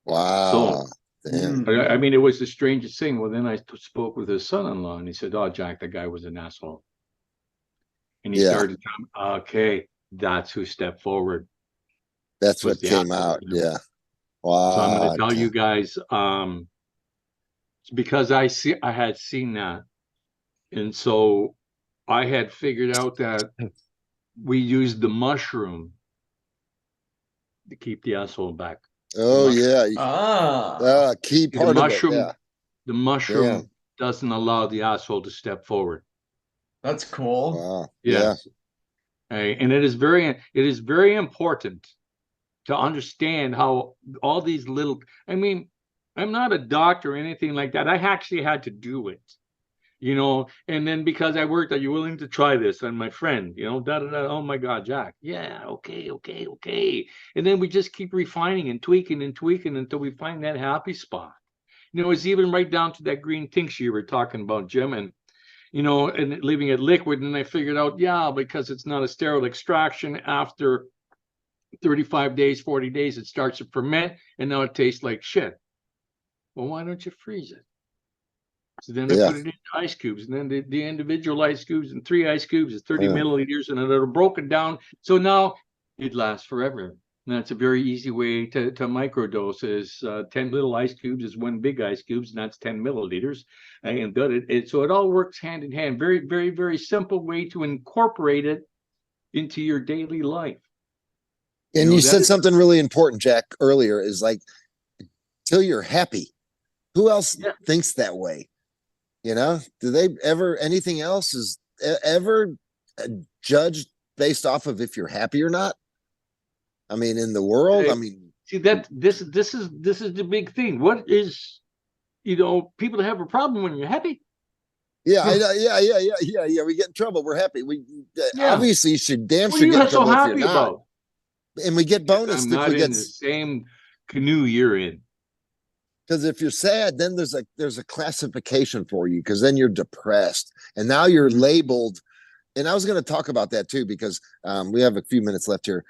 Wow. So, Damn. I mean, it was the strangest thing. Well, then I spoke with his son-in-law, and he said, "Oh, Jack, the guy was an asshole." And he Yeah. started telling, okay, that's who stepped forward. That's Was what the came asshole. out. Yeah. Wow. So I'm going to tell you guys, because I had seen that, and so I had figured out that we used the mushroom to keep the asshole back. Oh, yeah. Key The part of it. mushroom, Yeah. the mushroom Yeah. doesn't allow the asshole to step forward. That's cool. Wow. Yes. Yeah. And it is very important to understand how all these little, I mean, I'm not a doctor or anything like that. I actually had to do it, and then because I worked, are you willing to try this? And my friend, da da da. Oh my God, Jack. Yeah, okay. And then we just keep refining and tweaking until we find that happy spot. It's even right down to that green tincture you were talking about, Jim, and and leaving it liquid. And I figured out, yeah, because it's not a sterile extraction. After 35 days, 40 days, it starts to ferment, and now it tastes like shit. Well, why don't you freeze it? So then I put it into ice cubes, and then the individual ice cubes and 3 ice cubes is 30 milliliters, and then it'll broken down. So now it lasts forever. And that's a very easy way to microdose. Is 10 little ice cubes is 1 big ice cubes, and that's 10 milliliters. And so it all works hand in hand. Very, very, very simple way to incorporate it into your daily life. And you said something really important, Jack, earlier, is like, till you're happy. Who else thinks that way? Do they ever, anything else is ever judged based off of if you're happy or not? I mean, in the world, see that this is the big thing. What is, people have a problem when you're happy. Yeah, yeah. We get in trouble. We're happy. Obviously you should damn sure get in trouble if you're not. About? And we get bonus I'm not in the same canoe you're in. Because if you're sad, then there's a classification for you, because then you're depressed, and now you're labeled. And I was going to talk about that too, because we have a few minutes left here.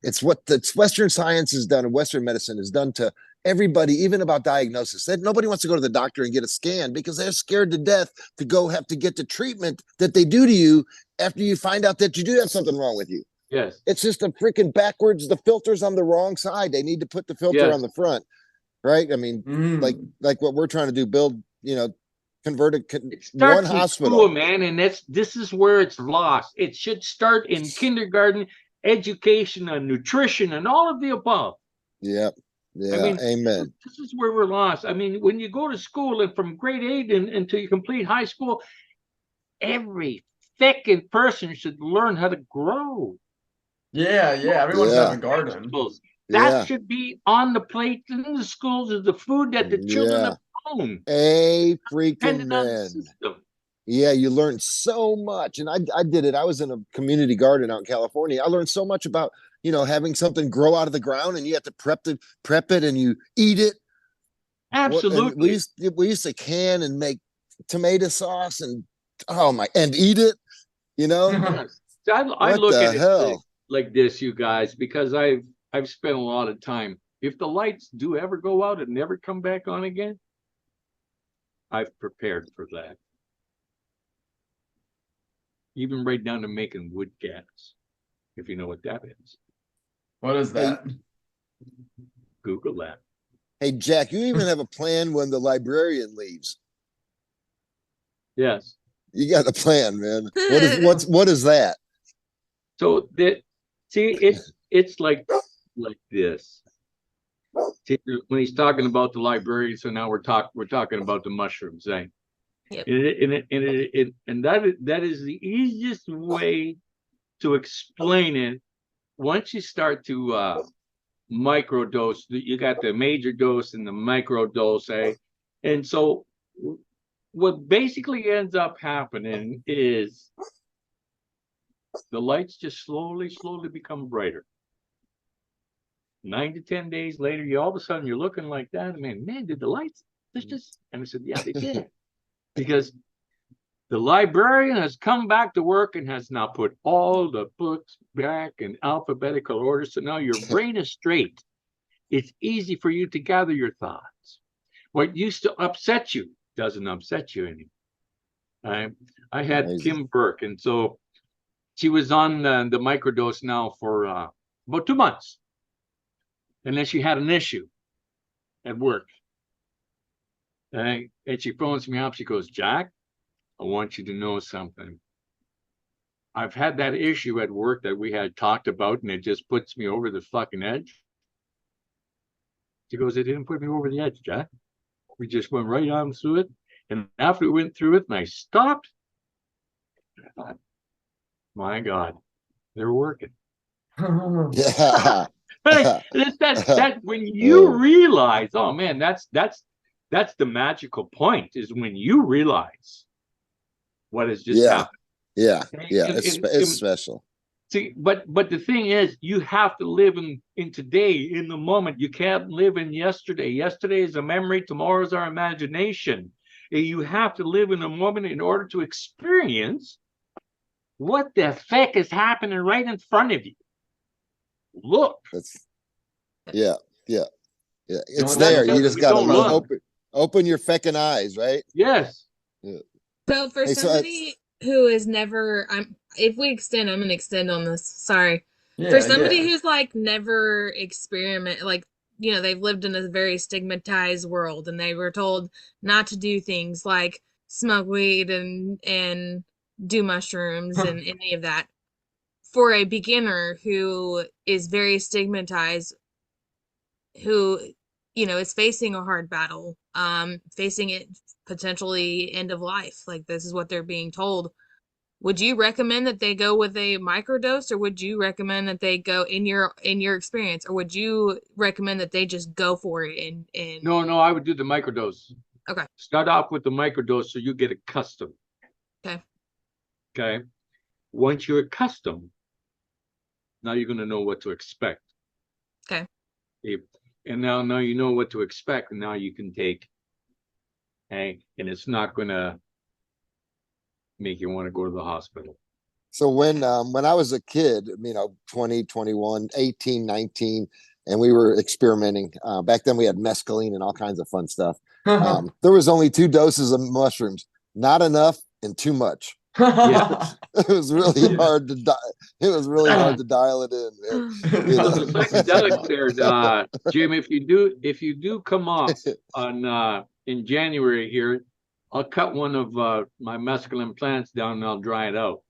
It's what the Western science has done, and Western medicine has done to everybody, even about diagnosis. That nobody wants to go to the doctor and get a scan because they're scared to death to have to get the treatment that they do to you after you find out that you do have something wrong with you. Yes. It's just a freaking backwards. The filter's on the wrong side. They need to put the filter on the front. Right. I mean, like what we're trying to do, build, convert one hospital. School, man. And this is where it's lost. It should start in kindergarten, education and nutrition and all of the above. Yep. Yeah. I mean, amen. This is where we're lost. I mean, when you go to school and from grade 8 until you complete high school, every second person should learn how to grow. Yeah. Everyone should have a garden. That should be on the plate in the schools, is the food that the children have grown. A freaking man. Yeah, you learn so much. And I did it. I was in a community garden out in California. I learned so much about, having something grow out of the ground, and you have to prep it and you eat it. Absolutely. We used to can and make tomato sauce and eat it, Yes. I look at it. like this, you guys, because I've spent a lot of time. If the lights do ever go out and never come back on again, I've prepared for that. Even right down to making wood gas, if you know what that is. What is that? Google that. Hey, Jack, you even have a plan when the librarian leaves. Yes. You got a plan, man. What is that? So that see it's like this. See, when he's talking about the library, so now we're talking about the mushrooms, eh? Yep. And that is the easiest way to explain it. Once you start to microdose, you got the major dose and the microdose, eh? And so what basically ends up happening is the lights just slowly become brighter. 9 to 10 days later, you all of a sudden you're looking like that. And man, did the lights just? And I said, yeah, they did. Because the librarian has come back to work and has now put all the books back in alphabetical order. So now your brain is straight. It's easy for you to gather your thoughts. What used to upset you doesn't upset you anymore. I had Amazing. Kim Burke, and so she was on the microdose now for about 2 months. And then she had an issue at work. And she phones me up. She goes, Jack, I want you to know something. I've had that issue at work that we had talked about, and it just puts me over the fucking edge. She goes, it didn't put me over the edge, Jack. We just went right on through it. And after we went through it and I stopped, I thought, my God, they're working. Yeah. That when you realize, oh man, that's the magical point, is when you realize what has just happened. Yeah. It's special. See, but the thing is, you have to live in today, in the moment. You can't live in yesterday. Yesterday is a memory. Tomorrow is our imagination. And you have to live in the moment in order to experience what the fuck is happening right in front of you. Look. Yeah. It's there. You just got to open your feckin' eyes, right? Yes. Yeah. So for somebody who is never, if we extend, I'm going to extend on this. Sorry. For somebody who's like never like, they've lived in a very stigmatized world and they were told not to do things like smoke weed and do mushrooms and any of that. For a beginner who is very stigmatized, who, is facing a hard battle, facing it potentially end of life, like this is what they're being told, would you recommend that they go with a microdose, or would you recommend that they go in your experience, or would you recommend that they just go for it and No, I would do the microdose. Okay. Start off with the microdose so you get accustomed. Okay. Once you're accustomed, now you're going to know what to expect. Okay. And now you know what to expect, and now you can take, and it's not going to make you want to go to the hospital. So when I was a kid, 20, 21, 18, 19, and we were experimenting, back then we had mescaline and all kinds of fun stuff. There was only 2 doses of mushrooms, not enough and too much. Yeah. It was really hard to dial it in, man. The psychedelics there, Jim, if you do come off on in January here, I'll cut one of my mescaline plants down and I'll dry it out.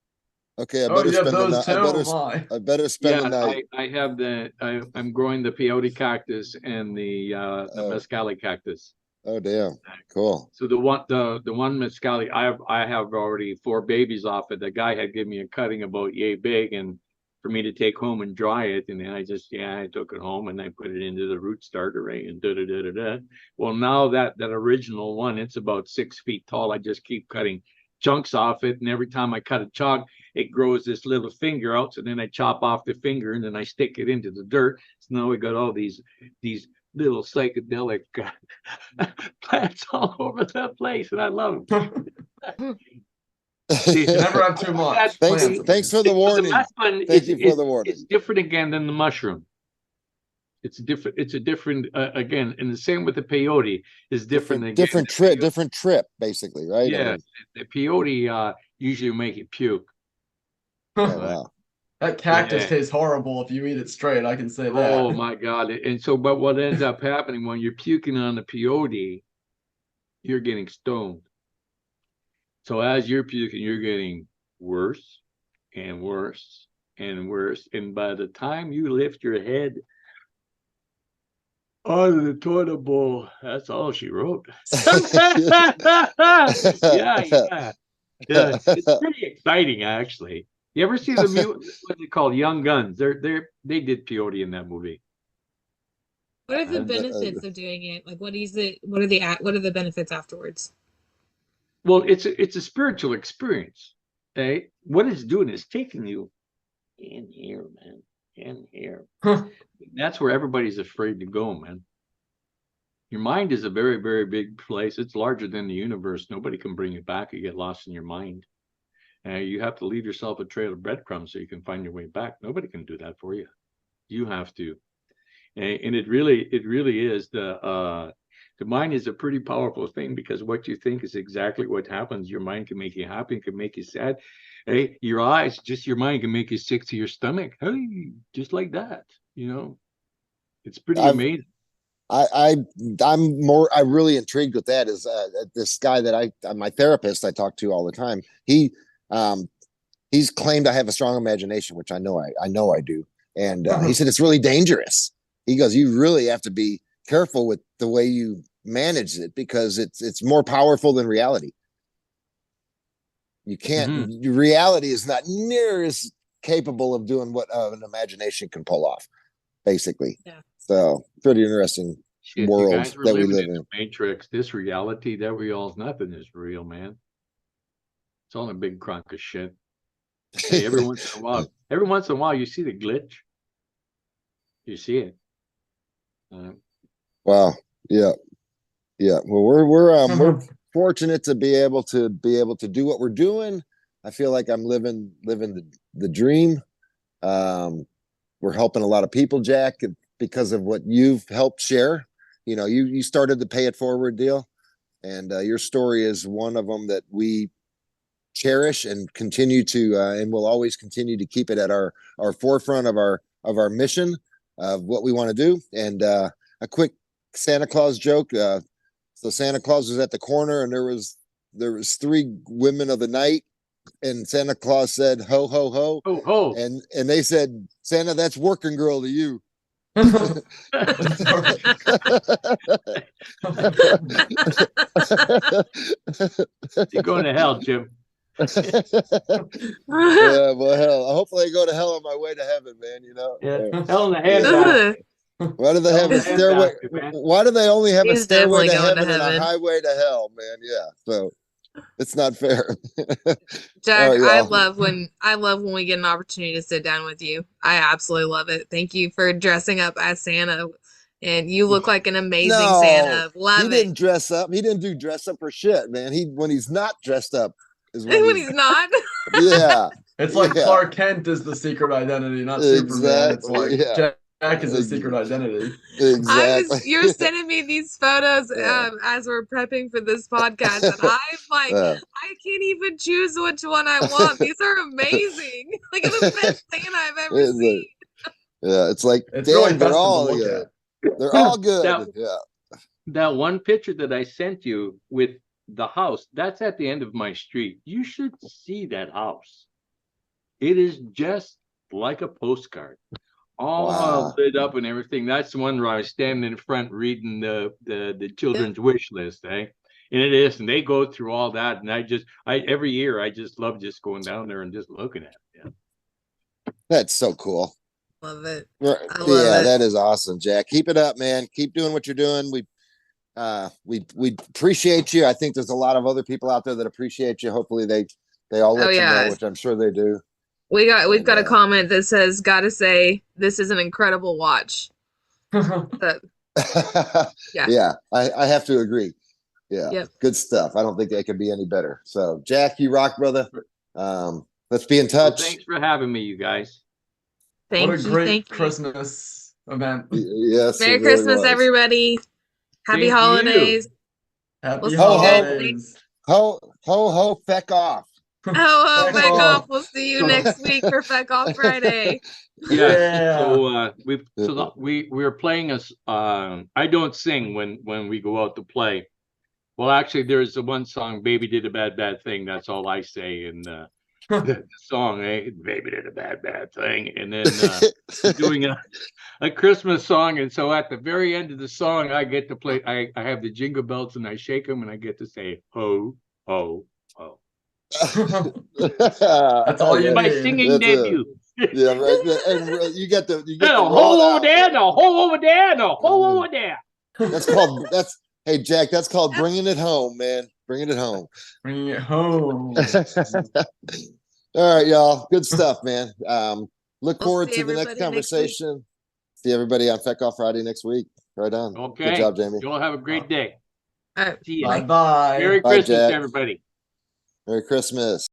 Okay, I better spend the night. I better spend the night. I have I'm growing the peyote cactus and the mescali cactus. Oh damn, cool. So the one mescali, I have already 4 babies off it. The guy had given me a cutting about yay big, and for me to take home and dry it, and then I took it home and I put it into the root starter, right, and da. Well, now that original one, it's about 6 feet tall. I just keep cutting chunks off it, and every time I cut a chunk, it grows this little finger out. So then I chop off the finger and then I stick it into the dirt. So now we got all these little psychedelic plants all over the place, and I love them. See, You never have too much Thanks- plants. Thanks for the so the warning. mescaline Thank you for the warning. it's different again than the mushroom. It's different. It's a different again, and the same with the peyote is different again. Different trip, basically, right? Yeah, the peyote usually make you puke. Oh, wow. That cactus Yeah. tastes horrible if you eat it straight. I can say that. Oh my God! And so, but what ends up happening when you're puking on the peyote, you're getting stoned. So as you're puking, you're getting worse and worse and worse. And by the time you lift your head out of the toilet bowl, that's all she wrote. Yeah, yeah. Yeah. It's pretty exciting, actually. You ever see the what's it called? Young Guns. They did peyote in that movie. What are the benefits of doing it? Like, what is it? What are the benefits afterwards? Well, it's a spiritual experience. Okay, what it's doing is taking you in here, man, in here. That's where everybody's afraid to go, man. Your mind is a very, very big place. It's larger than the universe. Nobody can bring you back. You get lost in your mind. You have to leave yourself a trail of breadcrumbs so you can find your way back. Nobody can do that for you. You have to. And it really is the mind is a pretty powerful thing because what you think is exactly what happens. Your mind can make you happy, can make you sad. Hey, your eyes, just your mind can make you sick to your stomach. Hey, just like that. It's pretty amazing. I'm really intrigued with that is this guy that my therapist I talk to all the time. He's claimed I have a strong imagination, which I know I do. And he said it's really dangerous. He goes, you really have to be careful with the way you manage it because it's more powerful than reality. You can't. Reality is not near as capable of doing what an imagination can pull off. Basically, yeah. So pretty interesting world that we live in. The Matrix, this reality that we all nothing is real, man. It's all a big crock of shit. Hey, every once in a while, you see the glitch. You see it. Wow. Yeah. Yeah. Well, we're fortunate to be able to do what we're doing. I feel like I'm living the dream. We're helping a lot of people, Jack, because of what you've helped share. You started the pay it forward deal, and your story is one of them that we cherish and continue to and will always continue to keep it at our forefront of our mission of what we want to do. And a quick Santa Claus joke. So Santa Claus was at the corner and there was 3 women of the night, and Santa Claus said, ho, ho, ho. Ho, ho. And they said, Santa, that's working girl to you. You're going to hell, Jim. Yeah, well, hell, hopefully I go to hell on my way to heaven, man. Yeah. Hell in the head. Why do they have a stairway? Why do they only have a stairway to heaven and a highway to hell, man? Yeah, so it's not fair. Jack, right, I love when we get an opportunity to sit down with you. I absolutely love it. Thank you for dressing up as Santa, and you look like an amazing Santa. Love it. He didn't dress up. He didn't do dress up for shit, man. When he's not dressed up is when he's not. Yeah, it's like Clark Kent is the secret identity, not Superman. It's like Jack is a secret identity. Exactly. You're sending me these photos as we're prepping for this podcast, and I'm like, I can't even choose which one I want. These are amazing. Like the best Santa I've ever seen. It's like really they're all good. That one picture that I sent you with the house, that's at the end of my street. You should see that house. It is just like a postcard. All lit up and everything. That's the one where I was standing in front reading the children's wish list, eh? And it is, and they go through all that, and every year I just love just going down there and just looking at it. Yeah. That's so cool. Love it. I love it. That is awesome, Jack. Keep it up, man. Keep doing what you're doing. We appreciate you. I think there's a lot of other people out there that appreciate you. Hopefully they all let you know, which I'm sure they do. We've got a comment that says, "Gotta say, this is an incredible watch." Yeah, I have to agree. Yeah, Yep. good stuff. I don't think that could be any better. So, Jack, you rock, brother. Let's be in Well, touch. thanks for having me, you guys. What a Thank you. great Thank you. Christmas event. Yes, it Merry really Christmas, was. everybody. Happy Same to you. holidays. We'll Happy see Ho, you guys ho. next. holidays. Ho, ho, ho, feck off. Ho ho, Back feck off. off. We'll see you So next week for Feck Off Friday. yes, Yeah. so we're playing us. I don't sing when we go out to play. Well, actually, there's the one song, "Baby Did a Bad Bad Thing." That's all I say in the song. Baby did a bad bad thing, and then we're doing a Christmas song, and so at the very end of the song, I get to play. I have the jingle bells, and I shake them, and I get to say ho ho ho. That's all you My need. singing That's it. debut. Yeah, right. And you get to And a roll it hole over out. there, and a hole over there, and a hole over there. That's hey Jack, that's called bringing it home, man. Bringing it home. Bring it home. All right, y'all. Good stuff, man. Look We'll forward see to the next everybody next week. conversation. See everybody on Feck Off Friday next week. Right on. Okay. Good job, Jamie. You all have a great day. All right. See you. Bye bye. Merry Bye, Christmas, Jack. everybody. Merry Christmas.